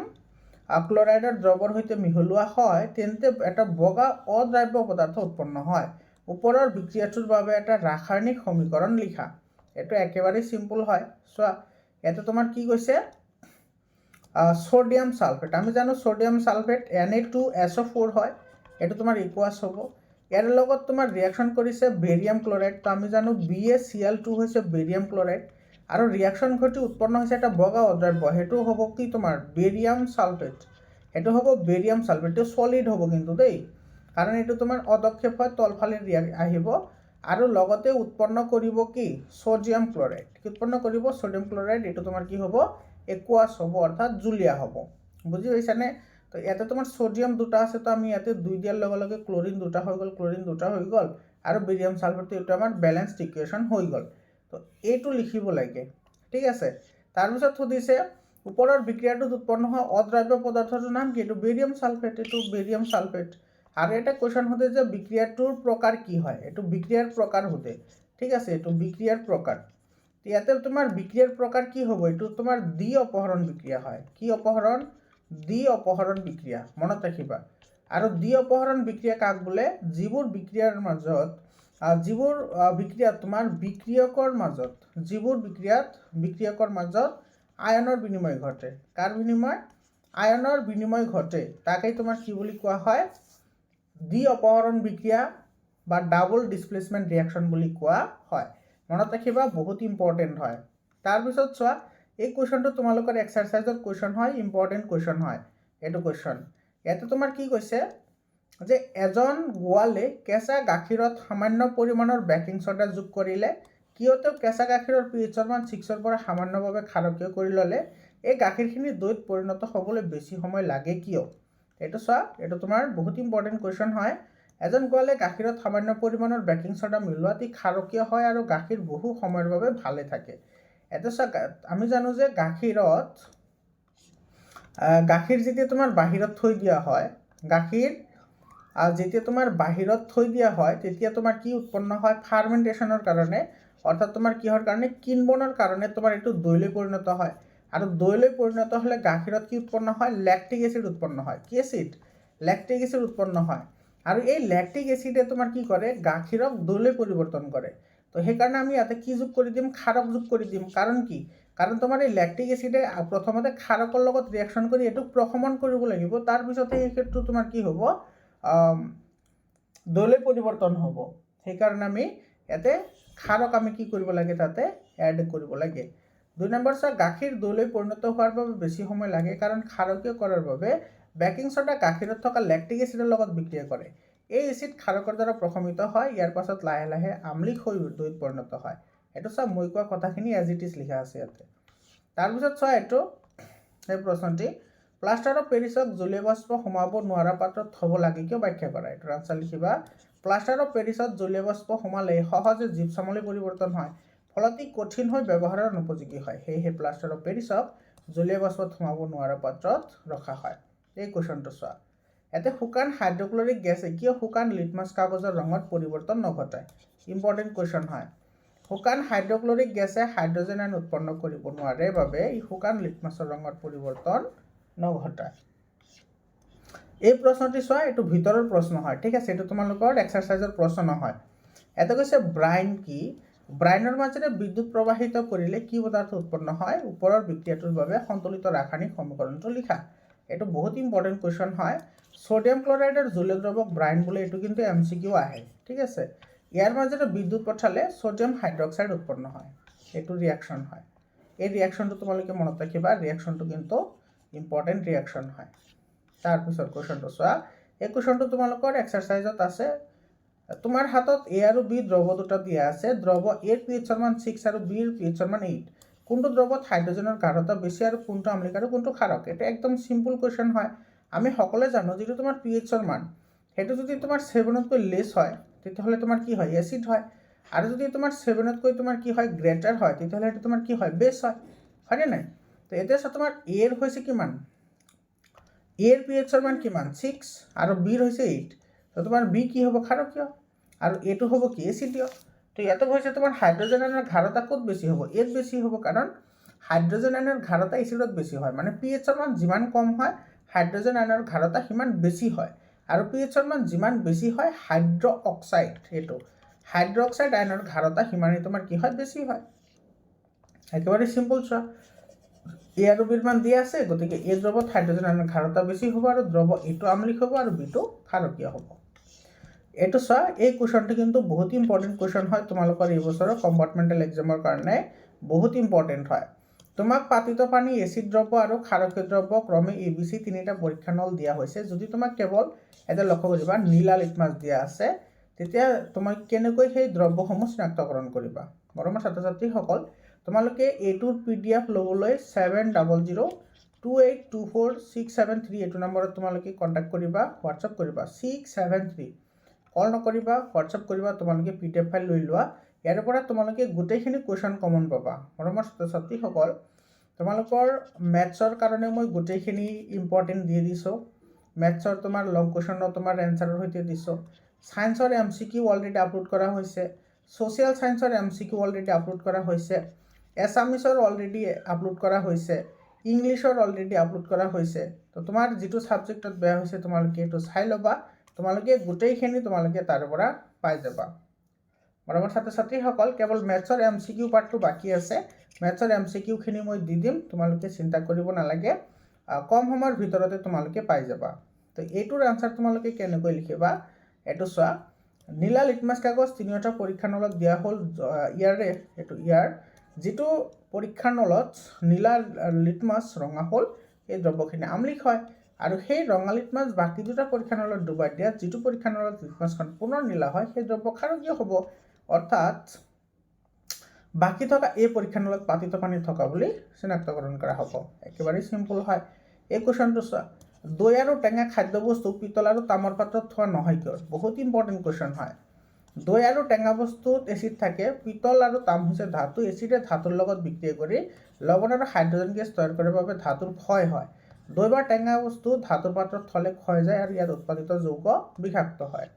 ক্লৰাইডৰ দ্ৰৱৰ সৈতে মিহলোৱা হয়, তেন্তে এটা বগা অদ্ৰাব্য পদাৰ্থ উৎপন্ন হয়। ওপৰৰ বিক্ৰিয়াটোৰ বাবে এটা ৰাসায়নিক সমীকৰণ লিখা। এইটো একেবাৰেই চিম্পল হয়। চোৱা ইয়াতে তোমাৰ কি কৈছে, ছ'ডিয়াম ছালফেট, আমি জানো ছ'ডিয়াম ছালফেট Na2SO4 হয়, এইটো তোমাৰ ইকুৱাছ হ'ব। ইয়াৰ লগত তোমাৰ ৰিয়েকশ্যন কৰিছে বেৰিয়াম ক্লৰাইড, তো আমি জানো BaCl2 হৈছে বেৰিয়াম ক্লৰাইড, আৰু ৰিয়েকশ্যন ঘটি উৎপন্ন হৈছে এটা বগা অদ্ৰাব্য, সেইটো হ'ব কি তোমাৰ বেৰিয়াম ছালফেট। সেইটো হ'ব বেৰিয়াম ছালফেট, এইটো ছলিড হ'ব কিন্তু দেই, কাৰণ এইটো তোমাৰ অদক্ষেপ হয়, তলফালে আহিব। আৰু লগতে উৎপন্ন কৰিব কি, ছ'ডিয়াম ক্লৰাইড। কি উৎপন্ন কৰিব, ছ'ডিয়াম ক্লৰাইড। এইটো তোমাৰ কি হ'ব, একুৱাছ হ'ব, অৰ্থাৎ জুলীয়া হ'ব। বুজি পাইছানে? তো ইয়াতে তোমাৰ ছ'ডিয়াম দুটা আছে, তো আমি ইয়াতে 2 দিয়াৰ লগে লগে ক্লৰিন দুটা হৈ গ'ল, ক্লৰিন দুটা হৈ গ'ল, আৰু বেৰিয়াম ছালফেটটো এইটো আমাৰ বেলেঞ্চড ইকুৱেশ্যন হৈ গ'ল। তো এইটো লিখিব লাগে, ঠিক আছে। তাৰপিছত সুধিছে ওপৰৰ বিক্ৰিয়াটোত উৎপন্ন হোৱা অদ্ৰাব্য পদাৰ্থটোৰ নাম কি, এইটো বেৰিয়াম ছালফেট, এইটো বেৰিয়াম ছালফেট। আৰু এটা কুৱেশ্যন সোধে যে বিক্ৰিয়াটোৰ প্ৰকাৰ কি হয়, এইটো বিক্ৰিয়াৰ প্ৰকাৰ সোধে, ঠিক আছে। এইটো বিক্ৰিয়াৰ প্ৰকাৰ, ইয়াতে তোমাৰ বিক্ৰিয়াৰ প্ৰকাৰ কি হ'ব, এইটো তোমাৰ দ্বি অপহৰণ বিক্ৰিয়া হয়। কি অপহৰণ, দ্বি অপহৰণ বিক্ৰিয়া, মনত ৰাখিবা। আৰু দ্বি অপহৰণ বিক্ৰিয়া কাক বোলে, যিবোৰ বিক্ৰিয়াৰ মাজত তোমাৰ বিক্ৰিয়কৰ মাজত আয়নৰ বিনিময় ঘটে। কাৰ বিনিময়, আয়নৰ বিনিময় ঘটে, তাকেই তোমাৰ কি বুলি কোৱা হয়, দ্বি অপহৰণ বিক্ৰিয়া বা ডাবল ডিছপ্লেচমেণ্ট ৰিয়েকশ্যন বুলি কোৱা হয়। মনত ৰাখিবা, বহুত ইম্পৰ্টেণ্ট হয়। তাৰপিছত চোৱা, এই কুৱেশ্যনটো তোমালোকৰ এক্সাৰচাইজৰ কুৱেশ্যন হয়, ইম্পৰ্টেণ্ট কুৱেশ্যন হয় এইটো কুৱেশ্যন। ইয়াতে তোমাৰ কি কৈছে যে এজন গোৱালে কেঁচা গাখীৰত সামান্য পৰিমাণৰ বেকিং ছ'ডা যোগ কৰিলে, কিয় তেওঁ কেঁচা গাখীৰৰ pH মান 6ৰ পৰা সামান্যভাৱে ক্ষাৰকীয় কৰি ল'লে, এই গাখীৰখিনি দৈত পৰিণত হ'বলৈ বেছি সময় লাগে কিয়? এইটো চোৱা, এইটো তোমাৰ বহুত ইম্পৰ্টেণ্ট কুৱেশ্যন হয়। এজন গোৱালে গাখীৰত সামান্য পৰিমাণৰ বেকিং ছ'ডা মিলোৱাত ই ক্ষাৰকীয় হয় আৰু গাখীৰ বহু সময়ৰ বাবে ভালে থাকে। এটা চোৱা, আমি জানো যে গাখীৰ যেতিয়া তোমাৰ বাহিৰত থৈ দিয়া হয়, যেতিয়া তোমাৰ বাহিৰত থৈ দিয়া হয়, তেতিয়া তোমাৰ কি উৎপন্ন হয়, ফাৰ্মেণ্টেশ্যনৰ কাৰণে অৰ্থাৎ তোমাৰ কিহৰ কাৰণে কিনবনৰ কাৰণে তোমাৰ এইটো দৈলৈ পৰিণত হয় আৰু দৈলৈ পৰিণত হ'লে গাখীৰত কি উৎপন্ন হয় ল্যাকটিক এসিড উৎপন্ন হয় কি এসিড ল্যাকটিক এসিড উৎপন্ন হয় আৰু এই ল্যাকটিক এসিডে তোমাৰ কি কৰে গাখীৰক দৈলৈ পৰিৱৰ্তন কৰে তো সেইকাৰণে আমি ইয়াতে কি যোগ কৰি দিম ক্ষাৰক যোগ কৰি দিম কাৰণ কি কাৰণ তোমাৰ এই ল্যাকটিক এসিডে প্ৰথমতে ক্ষাৰকৰ লগত ৰিয়েকশ্যন কৰি এটো প্ৰশমন কৰিব লাগিব তাৰ পিছতে এই ক্ষেত্ৰত তোমাৰ কি হ'ব দৈলৈ পৰিৱৰ্তন হ'ব সেইকাৰণে আমি ইয়াতে ক্ষাৰক আমি কি কৰিব লাগে তাতে এড কৰিব লাগে 2 নম্বৰ চা গাখীৰ দৈলৈ পৰিণত হোৱাৰ বাবে বেছি সময় লাগে কাৰণ ক্ষাৰকীয় কৰাৰ বাবে বেকিং সোডা গাখীৰত থকা ল্যাকটিক এসিডৰ লগত বিক্ৰিয়া কৰে এই এসিড ক্ষাৰকৰ দ্বাৰা প্ৰশমিত হয় ইয়াৰ পাছত লাহে লাহে আম্লিক হৈ দৈত পৰিণত হয় এটো সব মই কোৱা কথাখিনি এজ ইট ইজ লিখা আছে ইয়াতে তাৰ পিছত চোৱা এটো এই প্ৰশ্নটি প্লাষ্টাৰ অফ পেৰিছক জলীয় বাষ্প সোমাব নোৱাৰা পাত্ৰত থব লাগে কিয় ব্যাখ্যা কৰা এটো আনসাৰ লিখিবা প্লাষ্টাৰ অফ পেৰিছত জলীয় বাষ্প সোমালে সহজে জীপসামলৈ পৰিৱৰ্তন হয় ফলত ই কঠিন হৈ ব্যৱহাৰৰ অনুপযোগী হয় সেয়ে প্লাষ্টাৰ অফ পেৰিছক জলীয় বাষ্পত সোমাব নোৱাৰা পাত্ৰত ৰখা হয় এই কোৱেশ্চনটো চোৱা এতে শুকান হাইড্ৰক্লোৰিক গেছে কিয় শুকান লিটমাছ কাগজৰ ৰঙত পৰিৱৰ্তন নঘটায় ইম্পৰ্টেন্ট কোৱেশ্চন হয় শুকান হাইড্ৰক্লোৰিক গেছে হাইড্ৰজেন আয়ন উৎপন্ন কৰিব নোৱাৰে বাবে ই শুকান লিটমাছৰ ৰঙত পৰিৱৰ্তন নঘটায় এই প্ৰশ্নটি চোৱা এটো ভিতৰৰ প্ৰশ্ন হয় ঠিক আছে এটো তোমালোকৰ এক্সাৰসাইজৰ প্ৰশ্ন নহয় এটা কৈছে ব্ৰাইন কি ব্ৰাইনৰ মাজেৰে বিদ্যুৎ প্ৰবাহিত কৰিলে কি পদাৰ্থ উৎপন্ন হয় ওপৰৰ বিক্ৰিয়াটোৰ বাবে সন্তুলিত ৰাসায়নিক সমীকৰণটো লিখা এটো বহুত ইম্পৰ্টেন্ট কোৱেশ্চন হয় সোডিয়াম ক্লোৰাইডৰ জলীয় দ্ৰৱক ব্ৰাইন বোলে এটো কিন্তু এমসিকিউ আহে ঠিক আছে ইয়াৰ মাজেৰে বিদ্যুৎ পঠালে সোডিয়াম হাইড্ৰক্সাইড উৎপন্ন হয় এটো ৰিঅ্যাকশন হয় এই ৰিঅ্যাকশনটো তোমালোকে মনত ৰাখিবা ৰিঅ্যাকশনটো কিন্তু ইম্পৰ্টেন্ট ৰিঅ্যাকশন হয় তাৰ পিছৰ কোৱেশ্চনটো চোৱা এই কোৱেশ্চনটো তোমালোকৰ এক্সাৰসাইজত আছে তোমাৰ হাতত এ আৰু বি দ্ৰৱ দুটা দিয়া আছে দ্ৰৱ এৰ পিএইচৰ মান 6 আৰু বি এৰ পিএইচৰ মান 8 কোনটো দ্ৰৱত হাইড্ৰজেনৰ গাঢ়তা বেছি আৰু কোনটো আম্লিক আৰু কোনটো ক্ষাৰক এটা একদম সিম্পল কোৱেশ্চন হয় আমি সকলোৱে জানো যেটো তোমাৰ পিএইচৰ মান হেতু যদি তোমাৰ 7 তকৈ লেস হয় তেতিয়াহলে তোমাৰ কি হয় এসিড হয় আৰু যদি তোমাৰ 7 তকৈ তোমাৰ কি হয় গ্ৰেটাৰ হয় তেতিয়াহলে এটা তোমাৰ কি হয় বেস হয় হয়নে নাই তো এতিয়া তোমাৰ এ এৰ হৈছে কিমান এৰ পিএইচৰ মান কিমান 6 আৰু বি ৰ হৈছে 8 তো তোমাৰ বি কি হ'ব ক্ষাৰকীয় আৰু এটো হ'ব কি এসিডীয় তো ইয়াতে হৈছে তোমাৰ হাইড্ৰজেন আয়নৰ গাঢ়তা কত বেছি হ'ব এত বেছি হ'ব কাৰণ হাইড্ৰজেন আয়নৰ গাঢ়তা এসিডত বেছি হয় মানে পিএইচৰ মান যিমান কম হয় হাইড্ৰজেন আয়নৰ গাঢ়তা সিমান বেছি হয় আৰু পিএইচৰ মান যিমান বেছি হয় হাইড্ৰ অক্সাইড এটো হাইড্ৰ অক্সাইড আয়নৰ গাঢ়তা সিমানেই তোমাৰ কি হয় বেছি হয় একেবাৰে সিম্পল চোৱা এ আৰু বিৰ মান দিয়া আছে গতিকে এ দ্ৰৱত হাইড্ৰজেন আয়নৰ গাঢ়তা বেছি হ'ব আৰু দ্ৰৱ এটো আম্লিক হ'ব আৰু বিটো ক্ষাৰকীয় হ'ব এটো চোৱা এই কোৱেশ্চনটো কিন্তু বহুত ইম্পৰ্টেন্ট কোৱেশ্চন হয় তোমালোকৰ এই বছৰৰ কম্পাৰ্টমেন্টাল এক্সামৰ কাৰণে বহুত ইম্পৰ্টেন্ট হয় তোমাক পাতিত পানী এসিড দ্ৰৱ আৰু ক্ষাৰকীয় দ্ৰৱ ক্ৰমে এবিসি তিনিটা পৰীক্ষা নল দিয়া হৈছে যদি তোমাক কেৱল এটা লক্ষ্য কৰিবা নীলা লিটমাছ দিয়া আছে তেতিয়া তোমাক কেনেকৈ সেই দ্ৰৱসমূহ চিনাক্তকৰণ কৰিবা মৰমৰ ছাত্ৰ ছাত্ৰীসকল তোমালোকে এইটোৰ পিডিএফ লবলৈ 7002824673 এইটো নম্বৰত তোমালোকে কন্টাক্ট কৰিবা হোৱাটসএপ কৰিবা 673 কল নকৰিবা হোৱাটসএপ কৰিবা তোমালোকে পিডিএফ ফাইল লৈ লোৱা ইয়াৰ পৰা তোমালোকে গোটেইখিনি কোৱেশ্চন কমন পাবা মৰমৰ ছাত্ৰ ছাত্ৰীসকল তোমালোকৰ ম্যাথছৰ কাৰণে মই গোটেইখিনি ইম্পৰ্টেন্ট দি দিছো ম্যাথছৰ তোমাৰ লং কোৱেশ্চনৰ তোমাৰ এনসাৰৰ সৈতে দিছো সায়েন্সৰ এমসিকিউ অলৰেডি আপলোড কৰা হৈছে সোশ্যাল সায়েন্সৰ এমসিকিউ অলৰেডি আপলোড কৰা হৈছে এছামিছৰ অলৰেডি আপলোড কৰা হৈছে ইংলিছৰ অলৰেডি আপলোড কৰা হৈছে তো তোমাৰ যেটো সাবজেক্টত বেয়া হৈছে তোমালোকে এটো চাই লবা তোমালোকে গোটেইখিনি তোমালোকে তাৰ পৰা পাই যাবা মৰমৰ ছাত্ৰ ছাত্ৰীসকল কেৱল ম্যাথছৰ এমসিকিউ পাৰ্টটো বাকি আছে ম্যাথছৰ এমসিকিউ খিনি মই দি দিম তোমালোকে চিন্তা কৰিব নালাগে কম সময়ৰ ভিতৰতে তোমালোকে পাই যাবা তো এইটোৰ আনসাৰ তোমালোকে কেনেকৈ লিখিবা এটো চোৱা নীলা লিটমাছ কাগজ তিনিটা পৰীক্ষা নলত দিয়া হল ইয়াৰে এটো ইয়াৰ যেটো পৰীক্ষা নলত নীলা লিটমাছ ৰঙা হল এই দ্ৰৱখিনি আম্লিক হয় আৰু সেই ৰঙা লিটমাছ বাকি দুটা পৰীক্ষা নলত ডুবাই দিয়া যেটো পৰীক্ষা নলত লিটমাছখন পুনৰ নীলা হয় সেই দ্ৰৱ ক্ষাৰকীয় হ'ব অৰ্থাৎ বাকি থকা এই পৰীক্ষা নলত পাতিত পানী থকা বুলি চিনাক্তকৰণ কৰা হ'ব একেবাৰে সিম্পল হয় এই কোৱেশ্চনটো চোৱা দৈ আৰু টেঙা খাদ্যবস্তু পিতল আৰু তামৰ পাত্ৰত থোৱা নহয় কিয় বহুত ইম্পৰ্টেন্ট কোৱেশ্চন হয় দৈ আৰু টেঙা বস্তুত এসিড থাকে পিতল আৰু তাম হৈছে ধাতু এসিডে ধাতুৰ লগত বিক্ৰিয়া কৰি লৱণ আৰু হাইড্ৰজেন গেছ তৈয়াৰ কৰাৰ বাবে ধাতুৰ ক্ষয় হয় দৈ বা টেঙা বস্তু ধাতুৰ পাত্ৰত থলে ক্ষয় যায় আৰু ইয়াত উৎপাদিত যৌগ বিষাক্ত হয়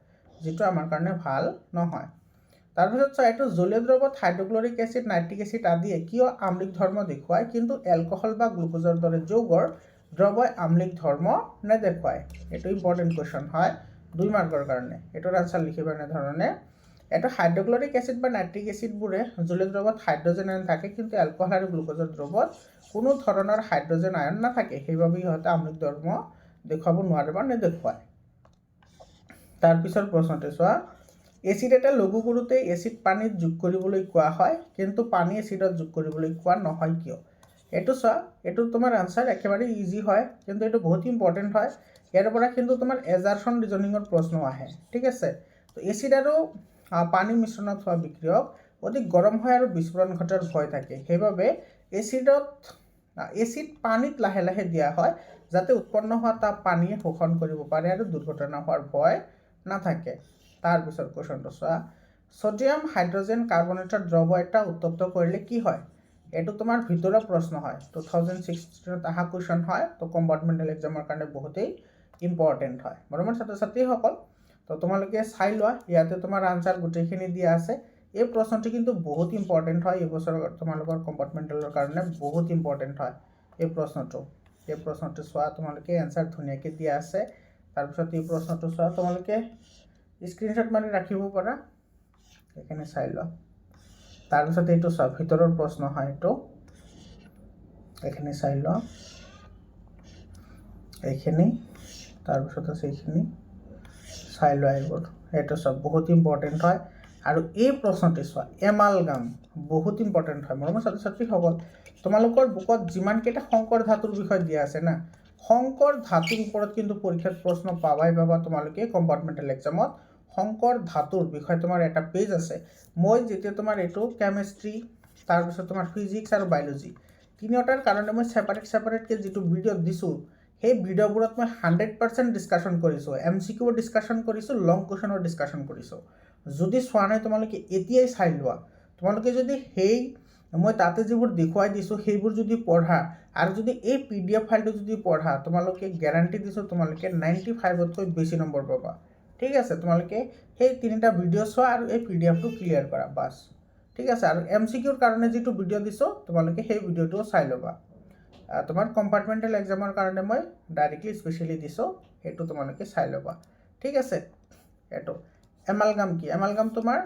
যেটো আমাৰ কাৰণে ভাল নহয় তাৰপিছত চোৱা এইটো জলীয় দ্ৰৱত হাইড্ৰক্লৰিক এচিড নাইট্ৰিক এচিড আদিয়ে কিয় আম্লিক ধৰ্ম দেখুৱায় কিন্তু এলকহল বা গ্লুকোজৰ দৰে যৌগৰ দ্ৰৱই আম্লিক ধৰ্ম নেদেখুৱায়। এইটো ইম্পৰ্টেণ্ট কুৱেশ্যন হয় 2 মাৰ্কৰ কাৰণে। এইটোৰ আনচাৰ লিখিব এনেধৰণে এইটো হাইড্ৰক্লৰিক এচিড বা নাইট্ৰিক এচিডবোৰে জলীয় দ্ৰৱত হাইড্ৰজেন আয়ন থাকে কিন্তু এলকহল আৰু গ্লুকোজৰ দ্ৰৱত কোনো ধৰণৰ হাইড্ৰজেন আয়ন নাথাকে, সেইবাবে ইহঁতে আম্লিক ধৰ্ম দেখুৱাব নোৱাৰে বা নেদেখুৱায়। তাৰপিছৰ প্ৰশ্নটো চোৱা এচিড এটা লঘু কৰোঁতে এচিড পানীত যোগ কৰিবলৈ কোৱা হয় কিন্তু পানী এচিডত যোগ কৰিবলৈ কোৱা নহয় কিয়? এইটো চোৱা এইটো তোমাৰ আনচাৰ একেবাৰে ইজি হয় কিন্তু এইটো বহুত ইম্পৰ্টেণ্ট হয়। ইয়াৰ পৰা কিন্তু তোমাৰ এজাৰচন ৰিজনিঙৰ প্ৰশ্ন আহে, ঠিক আছে। তো এচিড আৰু পানী মিশ্ৰণত হোৱা বিক্ৰিয়ক অধিক গৰম হয় আৰু বিস্ফোৰণ ঘটাৰ ভয় থাকে, সেইবাবে এচিড পানীত লাহে লাহে দিয়া হয় যাতে উৎপন্ন হোৱা তাপ পানীয়ে শোষণ কৰিব পাৰে আৰু দুৰ্ঘটনা হোৱাৰ ভয় নাথাকে। তাৰপিছত কুৱেশ্যনটো চোৱা ছডিয়াম হাইড্ৰজেন কাৰ্বনেটৰ দ্ৰৱ এটা উত্তপ্ত কৰিলে কি হয়? এইটো তোমাৰ ভিতৰৰ প্ৰশ্ন হয়, 2016 অহা কুৱেশ্যন হয়। তো কম্পাৰ্টমেণ্টেল এক্সামৰ কাৰণে বহুতেই ইম্পৰ্টেণ্ট হয়। মৰমৰ ছাত্ৰ ছাত্ৰীসকল, তো তোমালোকে চাই লোৱা, ইয়াতে তোমাৰ আনচাৰ গোটেইখিনি দিয়া আছে। এই প্ৰশ্নটি কিন্তু বহুত ইম্পৰ্টেণ্ট হয়, এইবছৰ তোমালোকৰ কম্পাৰ্টমেণ্টেলৰ কাৰণে বহুত ইম্পৰ্টেণ্ট হয় এই প্ৰশ্নটো চোৱা তোমালোকে এনচাৰ ধুনীয়াকৈ দিয়া আছে। তাৰপিছত এই প্ৰশ্নটো চোৱা তোমালোকে স্ক্ৰীনশ্বট মাৰি ৰাখিব পাৰা, এইখিনি চাই লোৱা। তাৰপিছত এইটো চোৱা ভিতৰৰ প্ৰশ্ন হয়, এইখিনি চাই লোৱা, এইখিনি তাৰপিছত আছে এইখিনি চাই লোৱা। এইটো চোৱা বহুত ইম্পৰ্টেণ্ট হয়। আৰু এই প্ৰশ্নটি চোৱা এমালগাম বহুত ইম্পৰ্টেণ্ট হয়। মৰমৰ ছাত্ৰ ছাত্ৰীসকল, তোমালোকৰ বুকত যিমানকেইটা সংকৰ ধাতুৰ বিষয় দিয়া আছে না, সংকৰ ধাতুৰ ওপৰত কিন্তু পৰীক্ষাত প্ৰশ্ন পাবা তোমালোকে কম্পাৰ্টমেণ্টেল এক্সামত। সংকৰ ধাতুৰ বিষয়ে তোমাৰ এটা পেজ আছে। মই যেতিয়া তোমাৰ এইটো কেমেষ্ট্ৰি, তাৰপিছত তোমাৰ ফিজিক্স আৰু বায়'লজি তিনিওটাৰ কাৰণে মই ছেপাৰেটকৈ যিটো ভিডিঅ' দিছোঁ, সেই ভিডিঅ'বোৰত মই 100% ডিছকাশ্যন কৰিছোঁ, MCQ ডিছকাশ্যন কৰিছোঁ, লং কুৱেশ্যনৰ ডিছকাশ্যন কৰিছোঁ। যদি চোৱা নাই তোমালোকে এতিয়াই চাই লোৱা। তোমালোকে যদি মই তাতে যিবোৰ দেখুৱাই দিছোঁ সেইবোৰ যদি পঢ়া আৰু যদি এই PDF ফাইলটো যদি পঢ়া, তোমালোকে গেৰাণ্টি দিছোঁ তোমালোকে 95তকৈ বেছি নম্বৰ পাবা, ঠিক আছে। তোমালোকে সেই 3টা ভিডিঅ' চোৱা আৰু এই PDFটো ক্লিয়াৰ কৰা, বাছ, ঠিক আছে। আৰু MCQৰ কাৰণে যিটো ভিডিঅ' দিছোঁ তোমালোকে সেই ভিডিঅ'টোও চাই ল'বা। তোমাৰ কম্পাৰ্টমেণ্টেল এক্সামৰ কাৰণে মই ডাইৰেক্টলি স্পেচিয়েলি দিছোঁ, সেইটো তোমালোকে চাই ল'বা, ঠিক আছে। এইটো এমালগাম কি? এমালগাম তোমাৰ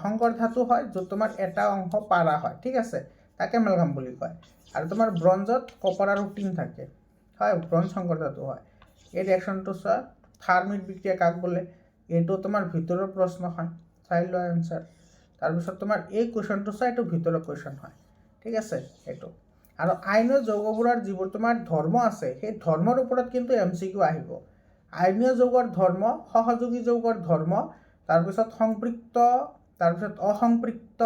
সংকৰ ধাতু হয় য'ত তোমাৰ এটা অংশ পাৰা হয়, ঠিক আছে, তাকে এমালগাম বুলি কয়। আৰু তোমাৰ ব্ৰঞ্জত কপাৰ আৰু টিন থাকে, হয়, ব্ৰঞ্জ সংকৰ ধাতু হয়। এই ৰিয়েকশ্যনটো চোৱা থাৰ্মিট বিক্ৰিয়া কাক বোলে? এইটো তোমাৰ ভিতৰৰ প্ৰশ্ন হয়, চাই লোৱা এনচাৰ। তাৰপিছত তোমাৰ এই কুৱেশ্যনটো চোৱা, এইটো ভিতৰৰ কুৱেশ্যন হয়, ঠিক আছে। এইটো আৰু আইনীয় যৌগবোৰৰ যিবোৰ তোমাৰ ধৰ্ম আছে, সেই ধৰ্মৰ ওপৰত কিন্তু MCQ আহিব। আইনীয় যৌগৰ ধৰ্ম, সহযোগী যৌগৰ ধৰ্ম, তাৰপিছত সংপৃক্ত, তাৰপিছত অসংপৃক্ত,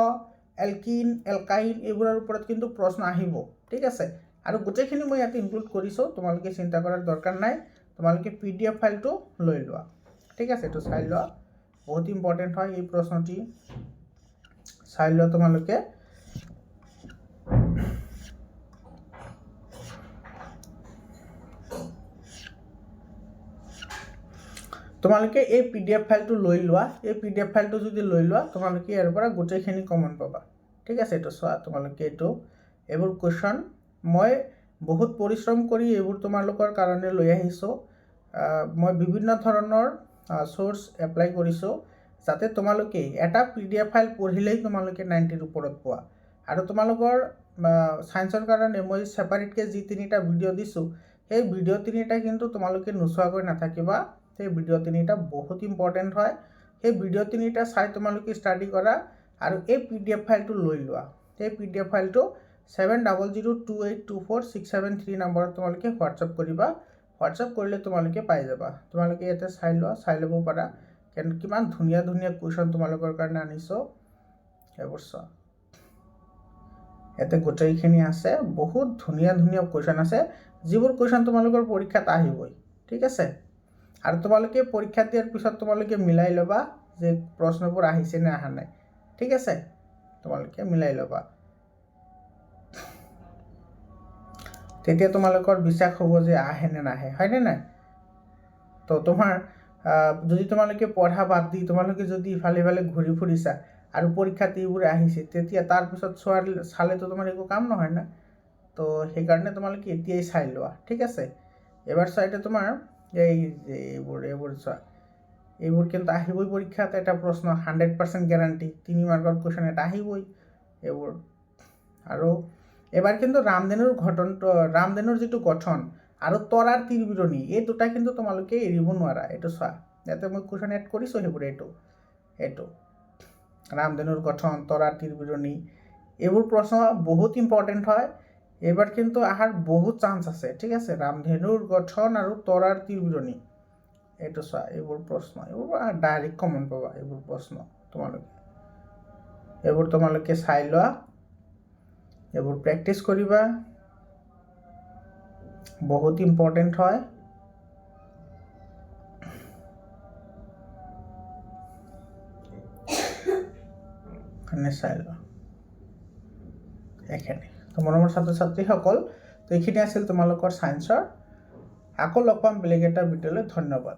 এলকিন, এলকাইন, এইবোৰৰ ওপৰত কিন্তু প্ৰশ্ন আহিব, ঠিক আছে। আৰু গোটেইখিনি মই ইয়াতে ইনক্লুড কৰিছোঁ, তোমালোকে চিন্তা কৰাৰ দৰকাৰ নাই। তোমালোকে PDF ফাইলটো লৈ লোৱা, ঠিক আছে। এইটো চাই লোৱা, বহুত ইম্পৰ্টেণ্ট হয় এই প্ৰশ্নটি, চাই লোৱা তোমালোকে। তোমালোকে এই PDF ফাইলটো লৈ লোৱা। এই PDF ফাইলটো যদি লৈ লোৱা, তোমালোকে ইয়াৰ পৰা গোটেইখিনি কমন পাবা, ঠিক আছে। এইটো চোৱা তোমালোকে, এইবোৰ কুৱেশ্যন মই বহুত পৰিশ্ৰম কৰি এইবোৰ তোমালোকৰ কাৰণে লৈ আহিছোঁ। মই বিভিন্ন ধৰণৰ চ'ৰ্চ এপ্লাই কৰিছোঁ যাতে তোমালোকে এটা PDF ফাইল পঢ়িলেই তোমালোকে 90ৰ ওপৰত পোৱা। আৰু তোমালোকৰ ছায়েন্সৰ কাৰণে মই ছেপাৰেটকৈ যি 3টা ভিডিঅ' দিছোঁ, সেই ভিডিঅ' 3টা কিন্তু তোমালোকে নোচোৱাকৈ নাথাকিবা। সেই ভিডিঅ' 3টা বহুত ইম্পৰ্টেণ্ট হয়। সেই ভিডিঅ' 3টা চাই তোমালোকে ষ্টাডি কৰা আৰু এই PDF ফাইলটো লৈ লোৱা। এই PDF ফাইলটো 7002824673 নম্বৰত তোমালোকে হোৱাটছআপ কৰিবা। হোৱাটছআপ কৰিলে তোমালোকে পাই যাবা। তোমালোকে ইয়াতে চাই লোৱা, চাই ল'ব পাৰা কিমান ধুনীয়া ধুনীয়া কুৱেশ্যন তোমালোকৰ কাৰণে আনিছোঁ, এইবোৰ চোৱা। ইয়াতে গোটেইখিনি আছে, বহুত ধুনীয়া ধুনীয়া কুৱেশ্যন আছে, যিবোৰ কুৱেশ্যন তোমালোকৰ পৰীক্ষাত আহিবই, ঠিক আছে। আৰু তোমালোকে পৰীক্ষা দিয়াৰ পিছত তোমালোকে মিলাই ল'বা যে প্ৰশ্নবোৰ আহিছে নে অহা নাই, ঠিক আছে। তোমালোকে মিলাই ল'বা, তেতিয়া তোমালোকৰ বিশ্বাস হ'ব যে আহে নে নাহে, হয়নে নাই? তো তোমাৰ যদি তোমালোকে পঢ়া বাদ দি তোমালোকে যদি ইফালে সিফালে ঘূৰি ফুৰিছা আৰু পৰীক্ষাত এইবোৰ আহিছে তেতিয়া তাৰপিছত চালেতো তোমাৰ একো কাম নহয় না। তো সেইকাৰণে তোমালোকে এতিয়াই চাই লোৱা, ঠিক আছে। এবাৰ চাইতে তোমাৰ এই যে এইবোৰ চোৱা, এইবোৰ কিন্তু আহিবই পৰীক্ষাত এটা প্ৰশ্ন 100% গ্যাৰাণ্টি, 3 মাৰ্কৰ কুৱেশ্যন এটা আহিবই এইবোৰ। আৰু এবাৰ কিন্তু ৰামধেনুৰ যিটো গঠন আৰু তৰাৰ তীৰবিৰণী এই দুটা কিন্তু তোমালোকে এৰিব নোৱাৰা। এইটো চোৱা, ইয়াতে মই কুৱেশ্যন এড কৰিছোঁ সেইবোৰ। এইটো ৰামধেনুৰ গঠন, তৰাৰ তীৰবিৰণী, এইবোৰ প্ৰশ্ন বহুত ইম্পৰ্টেণ্ট হয়। এইবাৰ কিন্তু অহাৰ বহুত চান্স আছে, ঠিক আছে। ৰামধেনুৰ গঠন আৰু তৰাৰ তীৰবিৰণী, এইটো চোৱা, এইবোৰ প্ৰশ্ন এইবোৰ ডাইৰেক্ট কমন পাবা। এইবোৰ প্ৰশ্ন তোমালোকে চাই লোৱা, এইবোৰ প্ৰেক্টিচ কৰিবা, বহুত ইম্পৰ্টেণ্ট হয়। চাই লোৱা এইখিনি। তো মৰমৰ ছাত্ৰ ছাত্ৰীসকল, তো এইখিনি আছিল তোমালোকৰ ছায়েন্সৰ। আকৌ লগ পাম বেলেগ এটা ভিডিঅ'লৈ। ধন্যবাদ।